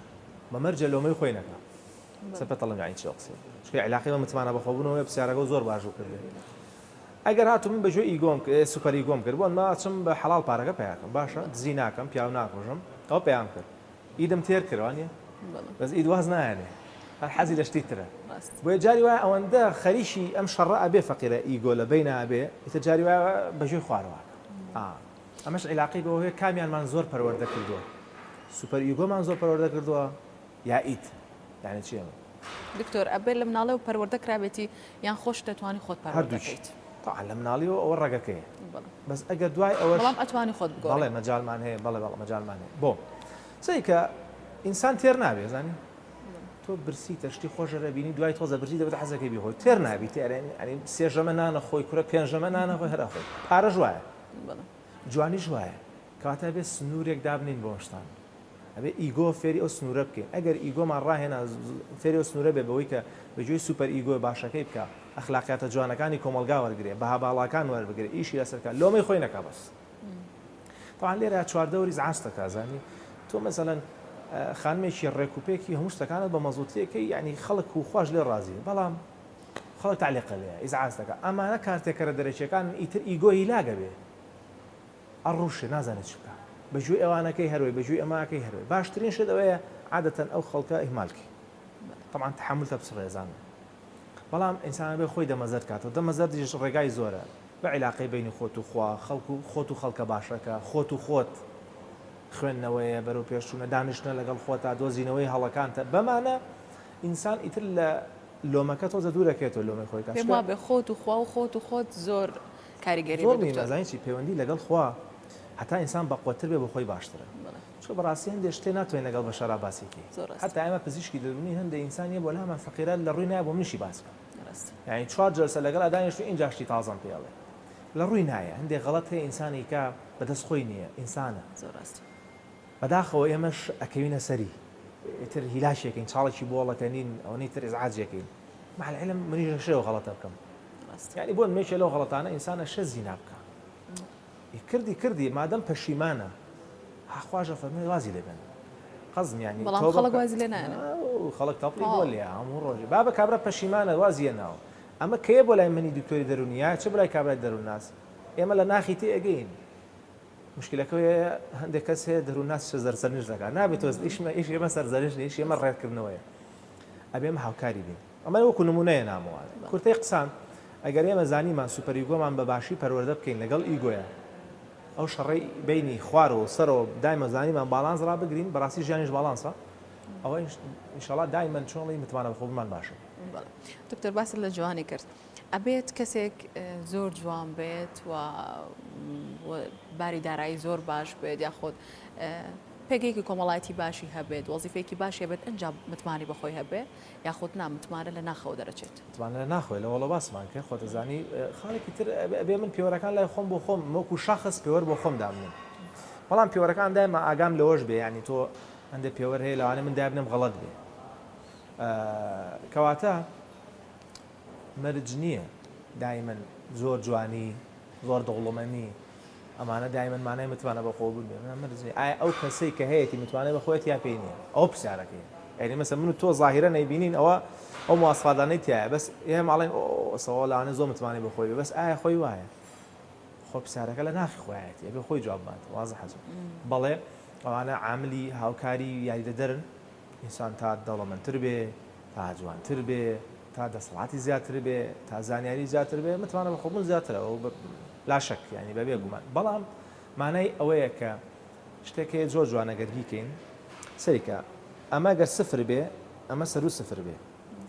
بەمەرجە لۆمەی خۆی نەکە سەر پێتەڵم یانی چی قسە چکە علاقی بە متمانە بەخۆبوونەوە پرسیارەکە زۆر باشوو کردێ ئەگەر هاتووم من بەژێ ئیگۆم سوپەر ئیگۆم کرد بۆن ماچم بە حەڵال پارەکە پیاکەم باشە دزی ناکەم پیاو ناکۆژم ئەو پێیان کرد ئیدم تێر کردوانە بەس ئید واز نایانێ هەر حەزی لە شتی ترە بۆیە جاری وایە ئەوەندە خەریشی ئەم شەڕە ئەبێ فەقیرە ئیگۆ لە بەینە ئەبێ ئیتر جاری وایە بەژێ خوارەوە ئەمەش عیلاقی بەوەیە کامیانمان زۆر پەروەردە کردووە سوپەر ئیگۆمان زۆر پەروەردە کردووە یا ئیت یعنی چی ئەمە دکتۆر ئەبێ لە مناڵێ و پەروەردە کرابێتی یان خۆش دەتوانی خۆت پەروەردە بکەیت طبعا لە مناڵیەوە ئەوە ڕێگەکەیە بەس ئەگەر دوای ئەوەش بەڵام ئەتوانی خۆت بگۆڕی بەڵێ مەجالمان هەیە بەڵێ مەجالمان هەیە بۆ سەی کە ئینسان تێر نابێ زانی تۆ برسی تەشتی خۆشەرە بینی دوای تۆزە برسی دەبێت حەزەکەی بیخۆی تێر نابی تێرێنی سێژەمە نانە خۆی کورە پێنجەمە نانە خۆی هەرا خۆی پارە ژوایە جوانی ژوایە کەواتە بێ سنوورێک دابنین بۆ شتان ئەبێ ئیگۆ فێری ئەو سنوورە بکەین ئەگەر ئیگۆمان ڕاهێنا فێری ئەو سنوورە بێ بەوەی کە بەگوێی سوپەر ئیگۆ باشەکەی بکە ئەخلاقیاتە جوانەکانی کۆمەلگا وەرگێ بەها باڵاکان وەربگرێ ئیشی لەسەرکە لۆمەی خۆی نەکا بەس طبعا لێرە چواردەوەری زعاستەکە زانی تۆ مەسەلەن خانمێکی ڕێکوپێکی هەموو شتەکانت بە مەزوتیەکەی ینی خەڵک و خوش لێ ڕازی بەڵام خەڵک تعلیق لێ ئیزعاستەکە ئەمانە کارتێکەرە دەرەچیەکان ئیتر ئیگۆی لاگە بێ ئەڕوشێ نازانێت چ بکە بەژووی ئەوانەکەی هەروێ بەژووی ئەماکەی هەروێ باشترین شت ئەوەیە عادەتەن ئەو خەڵکە ئیهمالکی طبعا تحمل تەبسڕێزان بەڵام ئینسان بێ خۆی دەمەزەر کاتەوە دەمەزەر دیش ڕێگای زۆرە بە عیلاقەی بینی خۆت و خوا خەڵک و خۆت و خەڵکە باشەکە خۆت و خۆت خوێندنەوەیە بەرەو پێشچوونە دانیشتنە لەگەڵ خۆتا دۆزینەوەی هەڵەکانتە بەمانە ئینسان ئیتر لە لۆمەکە تۆزە دوورەکەێتەوە لۆمەی خۆی پێم وا بێ خۆت و خوا و خۆت و خۆت زۆر کاریگەری زانیی پەیوەندی لەگەڵ خوا هەتا ئینسان بەقوتر بێ بە خۆی باشترە چۆ بەڕاستی هەندێک شتێ ناتوانێت لەگەڵ بە شەرا باسیکی هەتا ئێمە پزیشکی دەرونی هەندێک ئینسانیە بۆ لامان فەقیرە لە ڕووی نایە بۆ منیشی باسکە یعنی چوار جلسە لەگەڵ ئەدانیشت ئینجاشتی تازان پێڵێ لە ڕووی نایە هەندێک غەڵەت هەیە ئینسانی کە بەدەست خۆی نییە ئینسانە بەداخەوە ئێمەش ئەکەوینە سەری ئیتر هیلاشێکین چاڵێکی بۆڵەکەنین ئەوەی تر ئزعاجێکین مع العلم منیش شێوە غەڵەتە بکەم یعنی بۆ مێشە لەو غەڵەتانە ئینسانە شەزی نابکە کردی مادەم پەشیمانە هاخواژە فەرمێ وازی لێبن قەزم ینی بەڵام خەڵک وازی لێ نایەنێ خەڵک تەڵی بۆ لێ هەموو ڕۆژێ بابە کابرا پەشیمانە وازیە ناوە ئەمە کەیە بۆ لای منی دکتۆری دەرونیە چه بڵای کابرای دەروونناس ئێمە لە ناخی تێ ئەگەین مشکلەکەوەیە هەندێک کەس هەیە دەروونناس سەرزەرنج دەکات نابێت تۆ ئیش ئێمە سەرزەرش نیش ئێمە ڕێکردنەوەیە ئەبێمە هاوکاری بین ئەمە وەکو نمونەیە ناموانە کورتەی قسان ئەگەر ئێمە زانیمان سوپەریگۆمان بە باشی پەروەردە بکەین لەگەڵ ئیگۆیە ئەو شەڕی بینی خوارەوە سەرەوە دایمە زانیمان باڵانس ڕابگرین بەڕاستی ژیانیش باڵانسە ئەوە ئینشاڵڵا دایمەن چۆڵی متمانە بەخۆبمان باشە دکتۆر باست لە جوانی کرد ئەبێت کەسێک زۆر جوان بێت و باری دارایی زۆر باش بێت یاخۆت پێگەیەکی کۆمەڵایەتی باشی هەبێت وەزیفەیەکی باشی هەبێت ئەنجام متمانی بەخۆی هەبێ یاخۆت نامتمانە لە ناخەوە دەرەچێت متمانە لە ناخۆی لە وەڵە باسمان کە خۆتەزانی خاڵێکی تر ئەبێ من پێوەرەکان لای خۆم بۆ خۆم وەکو شەخص پێوەەر بۆ خۆم دامنم بەڵام پێوەرەکان دایمە ئاگام لەوەش بێ ینی تۆ هەندێک پێوەەر هەیە لەوانە من دابنم غەڵەت بێ کەواتە مەرج نییە دایمەن زۆر جوانی زۆر دەوڵەمەنی ئەمانە دایمەن مانای متوانە بە خۆ بوون بێ ئایا ئەو کەسەی کە هەیەی متوانێت بە خۆیت یا پێی نییە ئەو پرسیارەکەی یعنی مەسە من و تۆ ظاهرە نەیبینین ئەوە ئەو مواسفادانەی تایە بەس ئێمە ماڵێن ئەوە لەوانە زۆر متوانێت بە خۆی بەس ئایا خۆی وایە خۆ پرسیارەکە لە ناخی خۆیەتی ئەبێ خۆی جوابات وازە حەزم بەڵێ ئەوانە عاملی هاوکاری یاریدەدەرن ئینسان تا دەوڵەمەندتر بێ تا جوانتر بێ تا دەسەڵاتی زیاتر بێ تا زانیاری زیاتر بێ متوانە بە خۆبوون زیاترە لا شەک ینی بەبێ گومان بەڵام مانای ئەوەیە کە شتێکی زۆر جوانەگەرگیکەین سەریکە ئەمە گەر سفر بێ ئەمە سەر و سفر بێ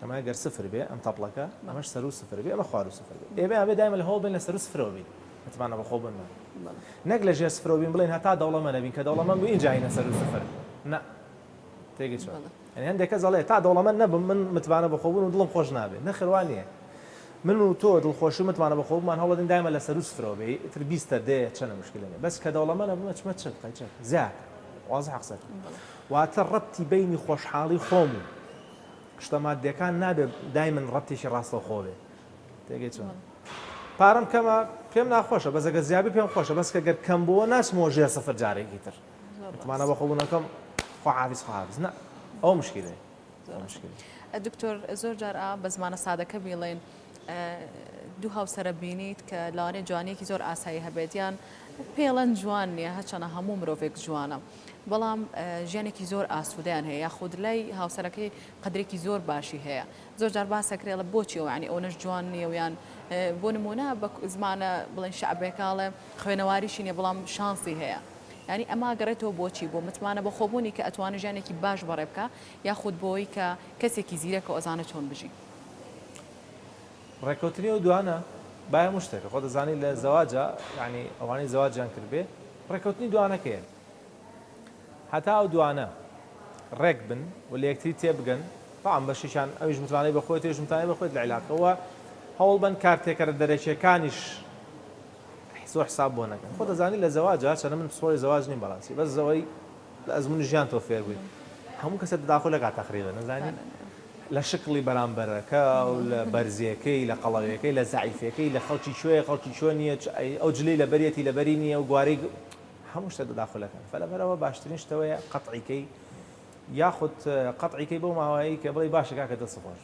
ئەمە گەر سفر بێ ئەم تەپڵەکە ئەمەش سەر و سفر بێ ئەمە خوار و سفر بێ ئێبێ ئەبێ دایمە لە هەوڵ بین لە سەر و سفرەوە بین متمانە بە خۆ بنمە نەک لە ژێر سفرەوە بین بڵێن هەتا دەوڵەمەندە بین کە دەوڵەمەند بوو ئینجا هینە سەر و سفر نە تێگەی چۆن یعنی هەندێک کەس دەڵێ تا دەوڵەمەند نەبم من متمانە بە خۆ بوون و دڵم خۆش نابێت نەخێوان نییە من و تۆ دڵخۆشی متمانە بە خۆمان هەوڵ دەین دایمە لە سەر و سفرەوە بێ ئیتر بیستە دێ چەنە مشکلێنێ بەس کە دەوڵەمەندە بمە چمە چ قەیچە زیاد واضح قسەت واتە ڕەبتی بینی خۆشحاڵی خۆم و شتە مادیەکان نابێ دایمن ڕەبتێکی ڕاستەوخۆ بێ تێگەی چۆن پارەم کەمە پێم ناخۆشە بەس ئەگەر زیابی پێم خۆشە بەس کە گەر کەم بووە ناچمەوە ژێر سەفەر جارێکی تر متمانە بە خۆبوونەکەم خواحافز نا ئەو مشکلێ دکتۆر زۆر جار بە زمانە سادەکە بڵێن دوو هاوسرە بینیت کە لەوانێ جوانیەکی زۆر ئاسایی هەبێتیان پێڵەن جوان نییە هەچەنە هەموو مرۆڤێک جوانە بەڵام ژیانێکی زۆر ئاسوودەیان هەیە یاخود لای هاوسەرەکەی قدرێکی زۆر باشی هەیە زۆر جار باسەکرێڵە بۆچی ینی ئەوەش جوان نییە ویان بۆ نمونە بە زمانە بڵێن شعبێکاڵە خوێنەواریشی نیە بەڵام شانسی هەیە ینی ئەما گەڕێتەوە بۆچی بۆ متمانە بە خۆبوونی کە ئەتوانە ژیانێکی باش بەڕێ بکە یاخود بۆی کە کەسێکی زیرەکە ئۆزانە چۆن بژی ڕێککەوتنی و دوانە باە مشتێکە خۆ دەزانی لە زەواجە ینی ئەوانەی زەواجیان کردبێ ڕێککەوتنی دوانەکەیە هەتا ئەو دوانە ڕێک بن و لە یەکتری تێبگەن بەڵام بەشیشان ئەویش متوانەی بەخۆی تێژ متوانەی بەخۆیت لە عیلاقەوە هەوڵ بن کارتێکەرە دەرەکیەکانیش زۆر حساب بۆ نەکەن خۆ دەزانی لە زەواجە چەنە من پسۆی زەواج نیم بەڵاسی بەس زەوەی لە ئەزمموی ژیان تۆ فێر بووین هەموو کەسە داخۆ لە کاتەخریڵە نەزانی لە شکڵی بەرامبەرەکە و لە بەرزیەکەی لە قەڵەوەکەی لە زعیفەکەی لە خەڵکی شوێ خەڵکی چۆ نییە ئەو جلەی لە بەرێتی لە بەری نییە و گوارەی هەموو شتە داخلەکەن فەلەبەرەوە باشترین شتەوەیە قەتعیکەی یاخود قەتعیکەی بۆ ماوەیە کە بڵی باشەکە کە دەست خۆش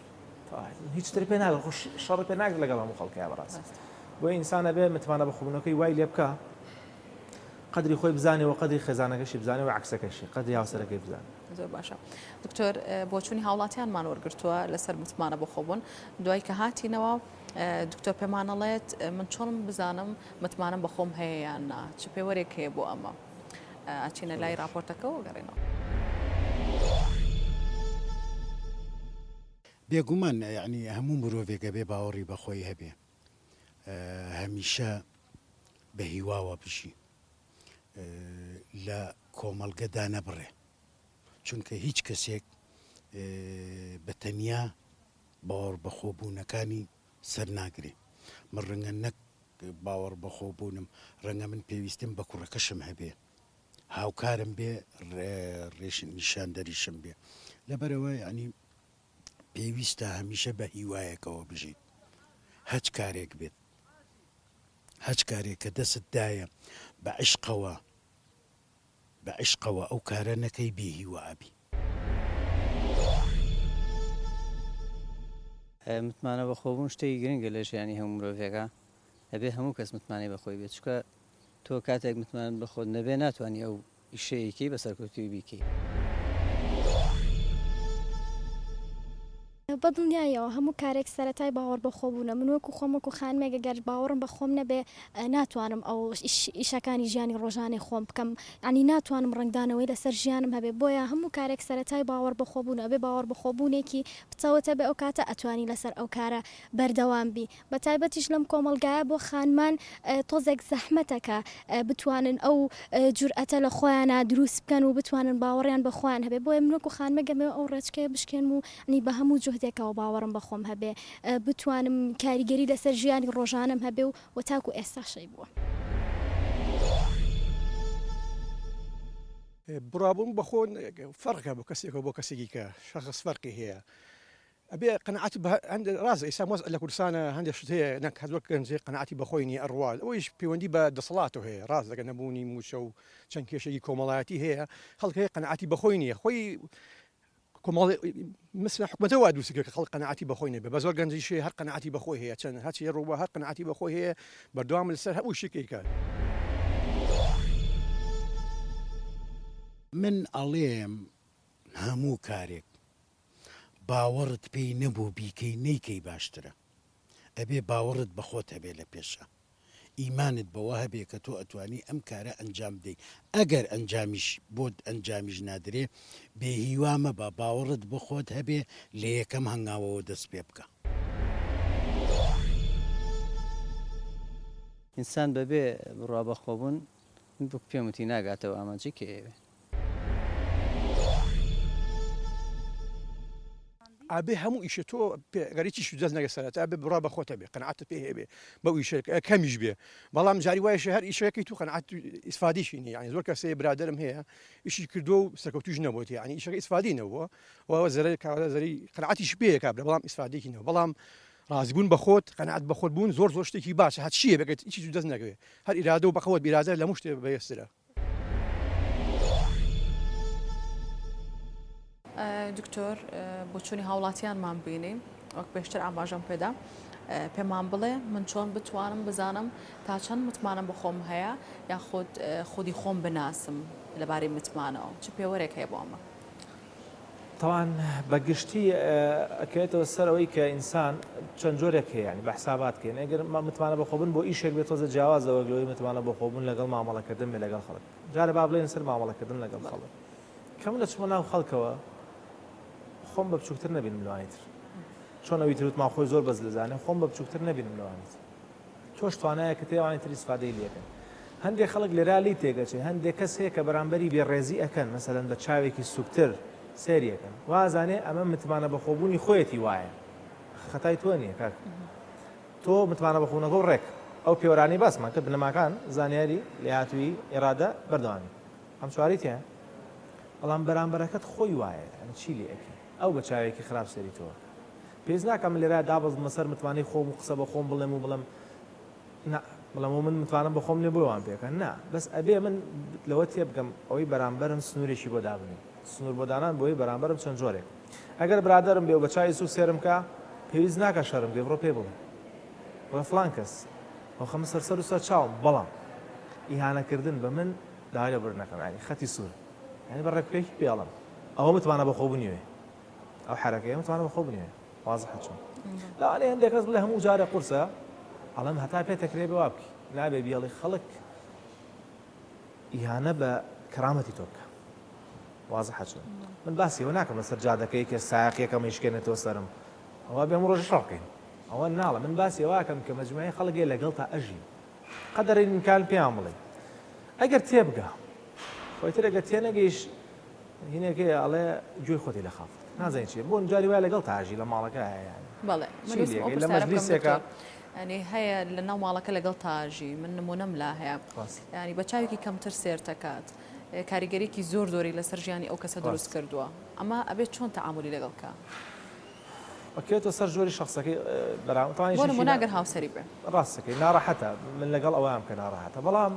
هیچ تر پێ ناگە شەڕ پێ ناگرێت لەگەڵ هەموو خەڵکیان بەڕاست بۆ ئینسانە بێ متمانە بەخۆبوونەکەی وای لێ بکە قدری خۆی بزانێ و قدری خێزانەکەشی بزانێ و عکسەکەشی قدری هاوسەرەکەی بزانێ زۆر باشە دکتۆر بۆچوونی هاوڵاتیانمان وەرگرتووە لەسەر متمانە بەخۆبوون دوای کە هاتینەوە دکتۆر پێمانەڵێت من چۆنم بزانم متمانم بە خۆم هەیە یان نا چ پێوەرێک هەیە بۆ ئەمە ئاچینە لای راپۆرتەکەەوە گەڕێنەوە بێگومان یعنی هەموو مرۆڤێکە بێ باوەڕی بەخۆی هەبێ هەمیشە بە هیواوە بژی لە کۆمەڵگەدا نەبڕێ چونکە هیچ کەسێک بە تەنیا باوەڕ بەخۆبوونەکانی سەر ناگرێ من ڕەنگە نەک باوەڕ بەخۆبوونم ڕەنگە من پێویستیم بە کوڕەکەشم هەبێ هاوکارم بێ ڕێشن نیشاندەریشم بێ لەبەرەوە ینی پێویستە هەمیشە بە هیوایەکەوە بژیت هەچ کارێک بێت هەچ کارێک کە دەست دایە بە عشقەوە ئەو کارە نەکەی بێهیوابی متمانە بەخۆبوون شتێکی گرنگە لە ژیانی هەموو مرۆڤێکە هەبێ هەموو کەس متمانەی بەخۆی بێت چکە تۆ کاتێک متمانەت بەخۆت نەبێ ناتوانانی ئەو ئیشەیەکی بەسەرکەوتوی بیکەی بەدڵنیایەوە هەموو کارێک سەرەتای باوەڕ بەخۆبوونە من وەکو خۆم وەکو خانمێک گەر باوەڕم بە خۆم نەبێ ناتوانم ئەو ئیشەکانی ژیانی ڕۆژانەی خۆم بکەم ینی ناتوانم ڕنگدانەوەی لەسەر ژیانم هەبێ بۆیە هەموو کارێک سەرەتای باوەڕ بەخۆبوون ئەبێ باوەڕ بەخۆبوونێکی بچەوەتە بێ ئەو کاتە ئەتوانی لەسەر ئەو کارە بەردەوام بی بە تایبەتیش لەم کۆمەلگایە بۆ خانمان تۆزێک زەحمەتەکە بتوانن ئەو جورئەتە لە خۆیانە دروست بکەن و بتوانن باوەڕیان بەخۆیان هەبێ بۆیە من وەکو خانمەگەمێ ئەو ڕێچکەیە بشکێن و نی بە هەموو جوهدێکەوە باوەڕم بەخۆم هەبێ بتوانم کاریگەری لەسەر ژیانی ڕۆژانم هەبێ و تاکو ئێستاشەی بووە بڕابووم بەخۆن فەرقە بۆ کەسێکەوە بۆ کەسێکی کە شەخص فەرقی هەیە ئەبێ قەنەعەت ڕاز ئێستا مۆز لە کوردستانە هەندێک شت هەیە نەک هەزوەک گەنجێ قەنەعەتی بەخۆی نیە ئەڕوال ئەوەیش پەیوەندی بە دەسەڵاتەوە هەیە ڕاز دەگە نەبوونی موچە و چەند کێشێکی کۆمەڵایەتی هەیە خەڵک هەیە قەنەعەتی بەخۆی نییە خۆی مثل حکومەتە وا دووسکە کە خەڵک قەنەعەتی بەخۆی نەبێ بە زۆر گەنجیشێ هەر قەنەعەتی بەخۆی هەیە چەند هەچی ڕووبە هەر قەنەعەتی بەخۆی هەیە بەردەوام لەسەر هەموو شتێکی کات من ئەڵێم هەموو کارێک باوەڕت پێی نەبوو بیکەی نەیکەی باشترە ئەبێ باوەڕت بەخۆت هەبێ لە پێشە ئیمانت بەوە هەبێ کە تۆ ئەتوانی ئەم کارە ئەنجام بدەیت ئەگەر ئەنجامیش بۆت ئەنجامیش نادرێ بێهیوامە بە باوەڕت بخۆت هەبێ لە یەکەم هەنگاوەوە دەست پێ بکە ئینسان بەبێ بڕوا بەخۆبوون بۆ پێموتی ناگاتەوە ئامانجی کێوێ ئابێ هەموو ئیشە تۆ گەریی شودەست نەگە سەرەتا بێ بڕا بەخۆتە بێ قەنەعەتت پێ هەیە بێ بەو ئیشە کەمیش بێ بەڵام جاری وایە هەر ئیشەکەی تو قەنەعەت ئیسفادیشی نیە یعنی زۆر کەسێ برادرم هەیە ئیشی کردو و سەرکەوتوش نەبووە یعنی ئیشەکە ئیسفادی نەبووە و زەری قەنەعەتیش پێ کابرا بەڵام ئیسفادێکی نەوە بەڵام ڕازبوون بەخۆت قەنەعەت بەخۆت بوون زۆر شتێکی باشە هەر چییە بگەیت هیچی جودەست نەگوێ هەر ئیرادە و بەخەوت بیرادە لە هەموو شتێ بەیەسرە دکتۆر بۆ چوونی هاوڵاتیانمان بینی وەک پێشتر ئاماژەم پێدا پێمان بڵێ من چۆن بتوانم بزانم تا چەند متمانم بە خۆم هەیە یاخود خودی خۆم بناسم لەبارەی متمانەوە چ پێوەرێک هەیە بۆ ئەمە طبعاً بەگشتی ئەکەوێتەوە سەرەوەی کە ئینسان چەند جۆرێک هەیە ینی بە حسابات کەین ئەگەر متمانە بە خۆبن بۆ ئیشێک بێت تۆزە جیاوازەوە گلۆی متمانە بە خۆبوون لەگەڵ مامەڵەکردن بێ لەگەڵ خەڵک جارە با بڵێن سەر مامەڵەکردن لەگەڵ خەڵک کەم لە چمە ناو خەڵکەوە خۆم بە بچووکتر نەبینم لەوانیتر چۆن ئەوی تروتمان خۆی زۆر بەز لەزانێ خۆم بە بچووکتر نەبینم لەوانیت تۆش توانایە کە تێوانیتر ئیسفادەی لێکەن هەندێک خەڵک لێرالی تێگەچێ هەندێک کەس هەیە کە بەرامبەری بێڕێزی ئەکەن مەسەلەن بە چاوێکی سوکتر سێریەکەن وازانێ ئەمە متمانە بەخۆبوونی خۆیەتی وایە خەتای تۆ نییە کاک تۆ متمانە بەخۆنەکە و ڕێک ئەو پێوەرانی باسمان کە بنەماکان زانیاری لێهاتووی ئێرادە بەردەوامی ئەم چواری تێ بەڵام بەرامبەرەکەت خۆی وایە ئەمە چی لێ ئەەکەی ئەو بە چاوێکی خراپ سەری تۆ پێز ناکەم لێرا دابەزمە سەر متمانەی خۆم و قسە بە خۆم بڵێم و بڵم بەڵام من متوانم بە خۆم لێ بۆیوان پێکەن نا بەس ئەبێ من لەوە تێ بگەم ئەوەی بەرامبەرم سنوورێکی بۆ دابنی سنوور بۆدانان بۆی بەرامبەرم چەند جۆرێک ئەگەر برادرم بێ و بە چای سوک سێرم کە پێویست ناکە شەرم بێ بڕۆ پێ بڵێ بڵێ فڵان کەس ئەو خەمە سەر و سەر چاوم بەڵام ئیهانەکردن بە من داوای لە بڕنەکەم ینی خەتی سوور ینی بە ڕێکپێکی پێڵم ئەوە متمانە بە خۆبوونیوێ ئەو حرەکەی متمانە بە خۆبوونیوێ وازحە چۆن لەوانەیە هەندێک کەس بڵێ هەموو جارە قورسە ئەڵەم هەتا پێتەکرێ بێ وا بکەی نابێ بیاڵی خەڵک ئیهانە بە کەرامەتی تۆ بکە وازحە چۆن من باسیەوە ناکەم لەسەر جادەکەی کە سایقیەکە میشکێنێتەوە سەرم ئەوە بێم ڕۆژ شەڕکەین ئەوە ناڵە من باسیەوە کەم کە مەجموعی خەڵگێ لەگەڵ تا ئەژین قەدەری نیمکان پێیان بڵێ ئەگەر تێبگا خۆیتر ئەگەر تێنەگەیش هینێکی ئەڵێ گوێی خۆتی لە خافت نازانین چیە بۆ جاری وای لەگەڵ تاژی لە ماڵەکە هەیە بەڵێ لە مەجلیسێکە ینی هەیە لە ناو ماڵەکە لەگەڵ تاژی من نمونەم لا هەیە ینی بە چاوێکی کەمتر سێرتەکات کاریگەریکی زۆر زۆری لەسەر ژیانی ئەو کەسە دروست کردووە ئەمە ئەبێت چۆن تەعاملی لەگەڵکە وەکێتەوە سەر جۆری شخصەکەی بەراوتوانی بۆ نموناگەر هاوسەری بێ ڕاستەکەی ناڕەحەتە من لەگەڵ ئەوەیان کە ناڕەحەتە بەڵام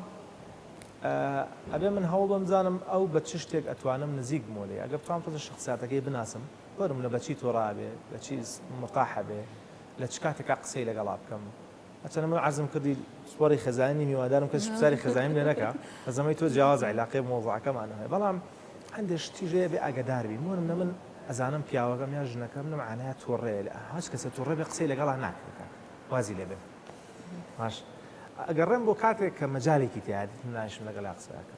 ئەبێ من هەوڵ بمزانم ئەو بە چ شتێک ئەتوانم نزیک مۆلێ ئەگە بتوانم تۆ شخصیاتەکەی بناسم وەرم لە بەچی تۆڕابێ لە چی مقاحە بێ لە چ کاتێکا قسەی لەگەڵا بکەم ئەچەنە من عەزم کردی سواری خێزانی میوادارم کەس پرسیاری خێزانیم لێ نەکا بە زەمەی تۆ جیاواز عیلاقەی مۆزوعەکەمان هەیە بەڵام هەندێک شتیژەیە بێ ئاگادار بی وەرم من ئەزانم پیاوەکەم یا ژنەکەم نەمانەیە تۆڕەیە لە هەچ کەسە تۆڕێ بێ قسەی لەگەڵا ناکرێت وازی لێ بێ باش ئەگەڕێم بۆ کاتێک کە مەجارێکی تیاد ناشم لەگەڵا قسەکە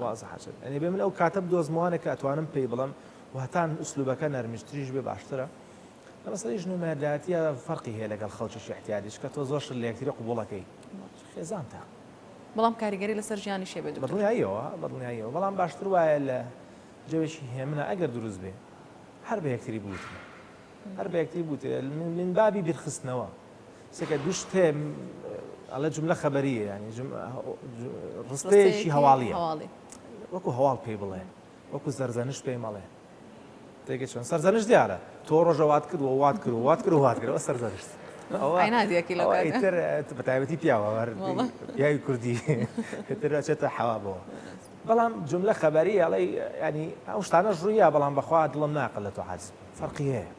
واز حاجت ئەنی بێ من ئەو کاتە بدۆزمەوانێک کە ئەتوانم پێی بڵم و هەتان ئوسلوبەکە نەرمیشتریش بێ باشترە لە مەسەلەی ژنومەردایەتیە فەرقی هەیە لەگەڵ خەڵکیشی احتیاجیش کە تۆ زۆر لە یەکتری قبوڵەکەی خێزانتە بەڵام کاریگەری لەسەر ژیانی شێ بێت بەڵایەوە بەڵام باشتر وایە لە جێوێکی هێمنە ئەگەر دروست بێ هەر بە یەکتری بوت هەر بە یەکتری بوت من بابی بیرخستنەوە سێکە دووش تێ ئەڵە جملە خەبەریە ینی ڕستەیەکی هەواڵیە وەکو هەواڵ پێی بڵێ وەکو زەرزەنش پێی مەڵێ تێگە چۆن سەرزەنش دیارە تۆ ڕۆژە وات کرد و وات کرد و وات کرد و وات کردەوە سەرزەنشت ئەوەیتر بەتایبەتی پیاوە پیاوی کوردی تر ئەچێتە حەوابەوە بەڵام جملە خەبەری ئەڵێ ینی ئەو شتانەش ڕوویە بەڵام بەخوا دڵم ناقل لە تۆ حەز فەرقی هەیە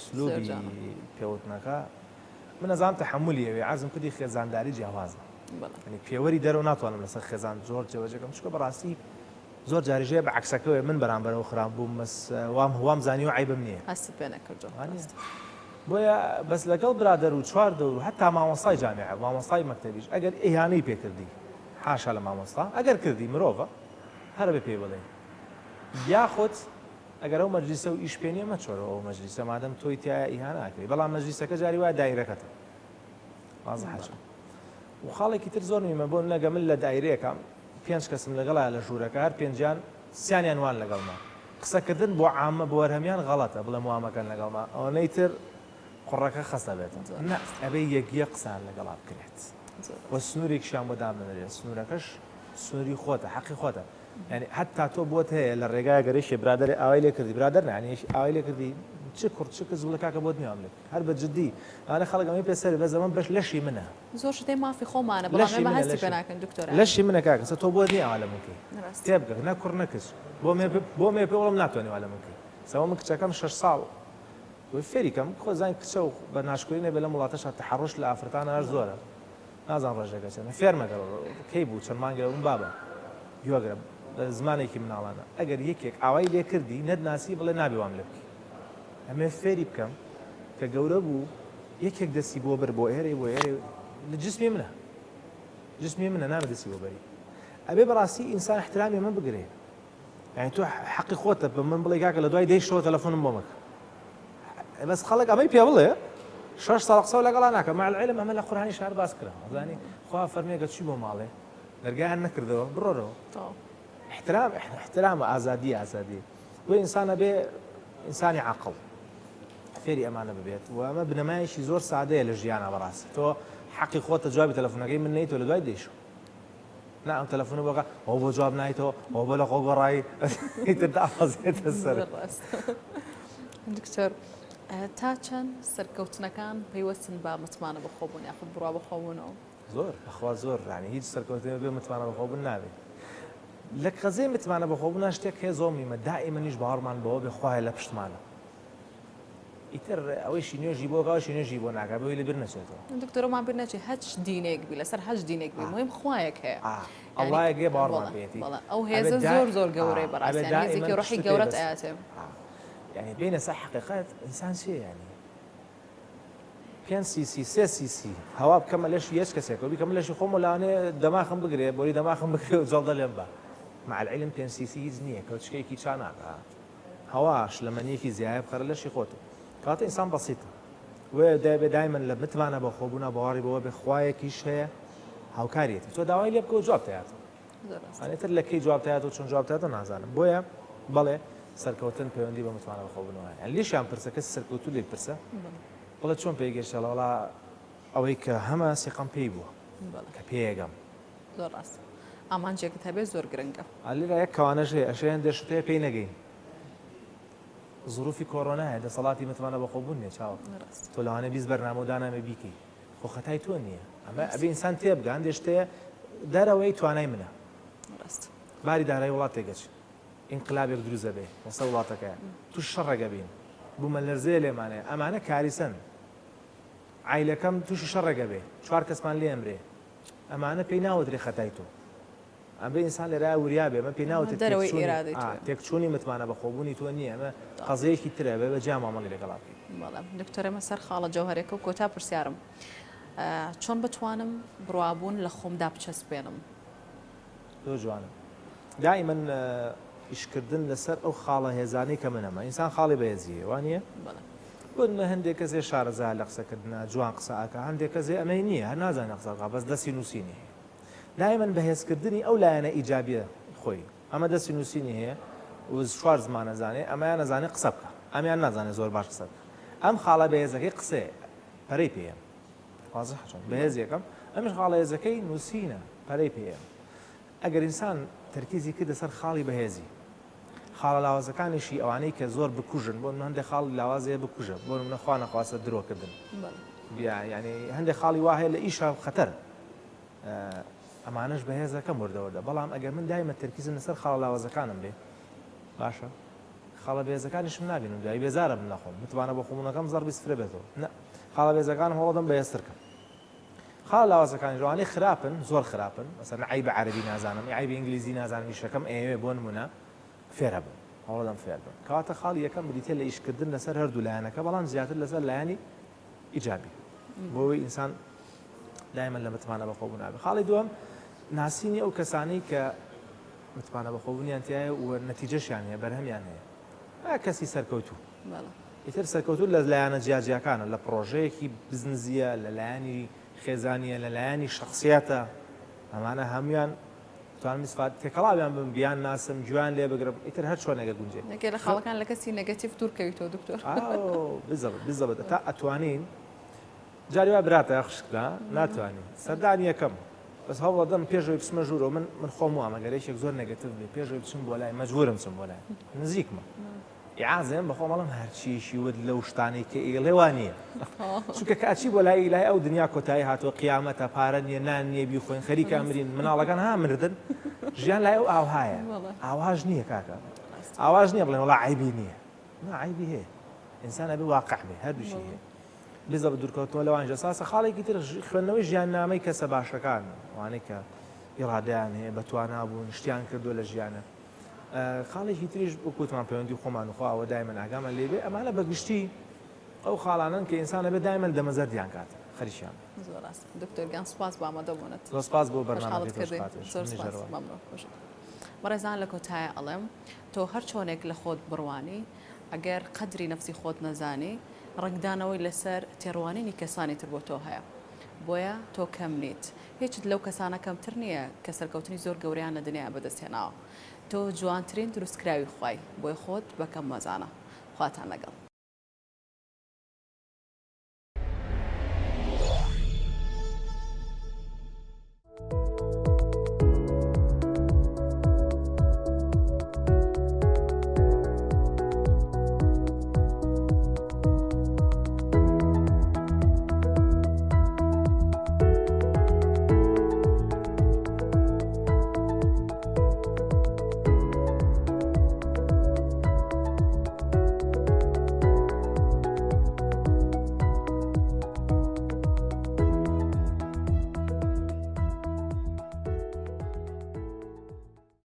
سلوبی پێوتنەکە من ئەزانم تەحەمولی ئەوێ عەزم کردی خێزانداری جیاوازە ینی پێوەری دەرەوە ناتوانم لەسەر خێزان زۆر جێوەجێکەم چکە بەڕاستی زۆر جاریژەیە بە عکسەکەوێ من بەرامبەرەوە خراب بووم مەس وام زانیوە عیبم نییە هەست پێ نەکردووە بۆیە بەس لەگەڵ برادەر و چوار دەور و هەتا مامۆستای جامعە مامۆستای مەکتەبیش ئەگەر ئیهانەی پێکردی حاشا لە مامۆستا ئەگەر کردی مرۆڤە هەر بە پێی بڵێ یاخۆت ئەگەر ئەو مەجلیسە و ئیش پێنیە مەچۆرەوە ئەو مەجلیسە مادەم تۆی تایە ئیهانە ناکەی بەڵام مەجلیسەکە جاری وایە دایرەکەتە واضح حاجە و خاڵێکی تر زۆر میمە بۆ نەگە من لە دایرەیەکەم پێنج کەسم لەگەڵا لە ژوورەکە هەر پێنجیان سیانیان وان لەگەڵما قسەکردن بۆ عامە بۆ وەرهەمیان غەڵەتە بڵێم وامەکەن لەگەڵما ئەوەی تر قڕەکە خەستە بێتن ئەبێ یەکیە قسان لەگەڵا بکرێت وە سنوورێکیشیان بۆ دامنەرێت سنوورەکەش سنووری خۆتە حەقی خۆتە ینی حتا تۆ بۆت هەیە لە ڕێگای گەرەشی برادر ئاوای لێ کردی برادر نانیش ئاوای لێ کردی چ کوڕ چ کەس زوڵەکە بۆت میام لێ هەر بە جددی ئەانە خەڵگەمی پێسەر بە زەمان بەش لەشی منە زۆر شتەی مافی خۆمانە بەڵام ئێمە هەستی پێ ناکەن دکتۆرە لەشی منە کاکە تۆ بۆ نیە ئاوا لە منکەی تێبگە نەکوڕ نەکەس بۆ مێ پێ وەڵام ناتوانێ وا لە منکەی سەوە من کچەکەم 6 ساڵ فێریکەم خۆزان کچە و بە ناشکرینە بێ لە وڵاتەش تەحڕش لە ئافرەتانە هەر زۆرە نازان ڕێژەکە چێنە فێرمەگەڕ کەی بوو چەند مانگەون بابە یۆگرە بە زمانێکی مناڵانە ئەگەر یەکێک ئاوای لێ کردی نەتناسی بڵێ نابێ وام لێ بکەی ئەمێ فێری بکەم کە گەورە بوو یەکێک دەستی بۆ بەر بۆ ئێرە بۆ ئێرە لە جسمی منە جسمی منە نامە دەستی بۆ بەری ئەبێ بەڕاستی ئینسان احترامی من بگرێ یعنی تۆ حەقی خۆتە بە من بڵێ کاکە لە دوای دەیشتەوە تەلەفۆنم بۆ مەکە بەس خەڵک ئەمەی پێ بڵێ 6 ساڵ قسە لەگەڵا ناکە مع العلم ئەمە لە قورئانی شار باس کرا زانی خوا فەرمێگە چی بۆ ماڵێ دەرگایان نەکردەوە بڕۆرەوە احترام ئازادی ئازادی بۆ ئینسانە بێ ئینسانی عاقڵ فێری ئەمانە ببێت و ئەمە بنەمایشی زۆر سادەیە لە ژیانە بەڕاستی تۆ حەقی خۆتە جوابی تەلەفۆنەکەی من نەیتۆ لە دوای دێشە نا ئەم تەلەفۆنە بۆکە ئەو بۆ جواب نایتەوە ئەو بۆ لە خۆ گۆڕایی ئیتر داخوازێتە سەر دکتۆر تا چەند سەرکەوتنەکان پەیوەستن بە متمانە بەخۆبوون یاخود بڕوا بەخۆبوونەوە زۆر بەخوا زۆر ڕانی هیچ سەرکەوتنێ بێ متمانە بەخۆبوون نابێت لە قەزەی متمانە بەخۆبوون شتێک هەیە زۆر میمە دائیمەنیش باوەڕمان بەوە بێخوایە لە پشتمانە ئیتر ئەوەیشی نوێژی بۆ گاوشی نوێژی بۆ ناکە بەوەی لەبیر نەچێتەوە دکتۆرەمان بیر نەچێت هەچ دینێک بی لەسەر هەچ دینێک بی مهم خوایەک هەیە ئەڵایەکێ باوەڕمان پێێتی ئەو هێزە زۆر زۆر گەورەی بەڕاستی هێزێکی ڕۆحی گەورەت ئاياتێ يعني بين سا حقيقات انسان شيء يعني كان سي سي هوا بكمل ليش يش كسيكو بكمل ليش يخوم ولا انا دماغهم بقري بوري دماغهم بقري وزلد لمبا مع العلم كان سي يزنيه كوتش كي كانك هواش لما نيجي زياب خر ليش يخوته كانت انسان بسيط ودائما لما تبعنا بخوبنا بواري بوا بخوايه كيش هي هاو كاريت تو داوي لي بكو جواب تاعته انا تر لك كي جواب تاعته شنو جواب تاعته نازانم بويا بله سەرکەوتن پەیوەندی بە متمانە بەخۆبوونەوە یان لێشیان پرسە کەس سەرکەوتوو لێ پرسە بڵێ چۆن پێگەشتە وڵا ئەوەی کە هەمە سێقەم پێی بووە کە پێیەگەم زۆر ڕاست ئامانجێکت هەبێت زۆر گرنگە لێرە یەک کەوانەش هەیە ئەشەیان دێشتەیە پێی نەگەین زروفی کۆڕۆنایە دەسەڵاتی متمانە بەخۆبوون نیە چاوە تۆ لەوانە بیست بەرنامە و دانامە بیکەی خۆ خەتای تۆ نییە ئەمە ئەبێ ئینسان تێبگان دێشتەیە دەرەوەی توانای منە باری دارایی وڵات تێگەچ انقلابێک دروزە بێ وەسە وڵاتەکە توش شەڕێگە بین بوومە لەرزێ لێمانەیە ئەمانە کاریسن عیلەکەم تووشی شەڕێگە بێ چوار کەسمان لێ ئەمرێ ئەمانە پێی ناوترێ خەتای تۆ ئەم بێ ئینسان لێرا وریا بێ ئەمە پێی ناوترێ تێکچوونی متمانە بەخۆبوونی تۆ نییە ئەمە قەزەیەکی ترە بێ بە جا مامەڵی لەگەڵا بکەین بەڵام دکتۆرەمە سەر خاڵە جەوهەرێکە و کۆتا پرسیارم چۆن بتوانم بڕوابوون لە خۆمدا بچەسپێنم زۆر جوانم دائما ئیشکردن لەسەر ئەو خاڵە هێزانەی کە منەمە ئینسان خاڵی بەهێزیە وانە بن هەندێک کەسێ شارەزا لە قسەکردنا جوان قسەکە هەندێک کەسێ ئەمەی نییە هەر نازانە قسەکە بەس دەستی نووسینی هەیە دائما بەهێزکردنی ئەو لایەنە ئیجابیە خۆی ئەمە دەستی نووسینی هەیە و چوار زمانە زانێ ئەمەیان نەزانێ قسە بکە ئەمیان نازانێت زۆر باش قسە بکە ئەم خاڵە بەهێزەکەی قسێ پەرەی پێیە واضح چۆن بەهێز یەکەم ئەمش خاڵە هێزەکەی نووسینە پەرەی پێیە ئەگەر ئینسان تەرکیزی کردە سەر خاڵی بەهێزی خاڵە لاوازەکانیشی ئەوانەی کە زۆر بکوژن بۆ من هەندێک خاڵی لاوازەیە بکوژە بۆ من نەخوا نەخواستە درۆکردن یعنی هەندێک خاڵی وایە لە ئیشە خەتەر ئەمانەش بەهێزەکەم وردەوەدە بەڵام ئەگەر من دایمە تەرکیزم لەسەر خاڵە لاوازەکانم بێ باشە خاڵە بێزەکانیشم نبینم دوایی بێزارە من نەخۆم متوانە بە خۆمونەکەم زەر بیستفرە بێتەوە خاڵە بێزەکان هەوڵدەم بەهێزترکەم خاڵ لاوازەکانی ڕوانەی خراپن زۆر خراپن مەسەن عیبە عەرەبی نازانم عیبە ئینگلیزی نازانم ئیشەکەم ئێوێ بۆ نمونە فێرە بن هەوڵدەم فێر بن کەواتە خاڵی یەکەم بریتێ لە ئیشکردن لەسەر هەردوو لایەنەکە بەڵام زیاتر لەسەر لایەنی ئیجابی بۆەوەی ئینسان دایمەن لە متمانە بەخۆبوون نابێت خاڵی دووەم ناسینی ئەو کەسانی کە متمانە بەخۆبوونیان تایە و نەتیجەشیان هەیە بەرهەمیان هەیە کەسی سەرکەوتوو ئیتر سەرکەوتوو لە لایەنە جیاجیەکانە لە پرۆژەیەکی بزنزیە لە لایەنی خێزانیە لە لایەنی شخصیەتە ئەمانە هەمویان توانم سفات تێکەڵاویان بم بیان ناسم جوان لێ بگرم ئیتر هەر چۆنێگە گونجێ نەکە لە خاڵەکان لە کەسی نەگەتیڤ دوورکەویتەوە دکتۆر بزەبێت تا ئەتوانین جاری وا براتە یاخشکلا ناتوانین سەردانی یەکەم بەس هەوڵە دەم پێشەوەی بچمە ژوورەوە من خۆم وامەگەرێکێک زۆر نەگەتیڤ بێ پێشەوەی بچم بۆ لای مەجبورم چم بۆ لای نزیکمە عازم بەخۆ مەڵم هەرچیشی ود لەو شتانەی کە ئێڵێ وانە چونکە کاچی بۆ لای ئیلای ئەو دنیا کۆتایی هاتووە قیامەتە پارە نییە نان نییە بیخۆین خەریکە ئەمرین مناڵەکان ها مردن ژیان لای ئەو ئاوهایە ئاواژ نییە کاکە ئاواژ نییە بڵێن وڵا عیبی نییە عیبی هەیە ئینسان ئەبێ واقع بێ هەردووشی هەیە بێزە بە دوورکەوتنەوە لەوانجە ساسە خاڵێکی تر خوێندنەوەی ژیاننامەی کەسە باشەکان وانەی کە ئیرادیان هەیە بەتوانابوون شتیان کردو لە ژیانە خاڵێکی تریش بکوتمان پەیوەندی خۆمان وخوا ئەوە دایمەن ئاگامە لێبێ ئەمانە بەگشتی ئەو خاڵانن کە ئینسانە بێ دایمەن دەمەزەردیان کاتە خەریشیان زۆر ڕاست دکتۆر گیان سوپاس بۆ ئامادەبوونت زۆر سپاس بۆ خۆشحاڵت کردین. بەرنامەکەی زۆر سپاس مەمنون خۆش بەڕێزان لە کۆتایە ئەڵێم تۆ هەر چۆنێک لە خۆت بڕوانی ئەگەر قەدری نەفسی خۆت نەزانی ڕنگدانەوەی لەسەر تێڕوانینی کەسانی تر بۆ تۆ هەیە بۆیە تۆ کەم نیت هیچت لەو کەسانە کەمتر نییە کە سەرکەوتنی زۆر گەوریان لە دنیا بەدەستێناوە تۆ جوانترین دروستکراوی خوای بۆی خۆت بەکەم مەزانە خواتان لەگەڵ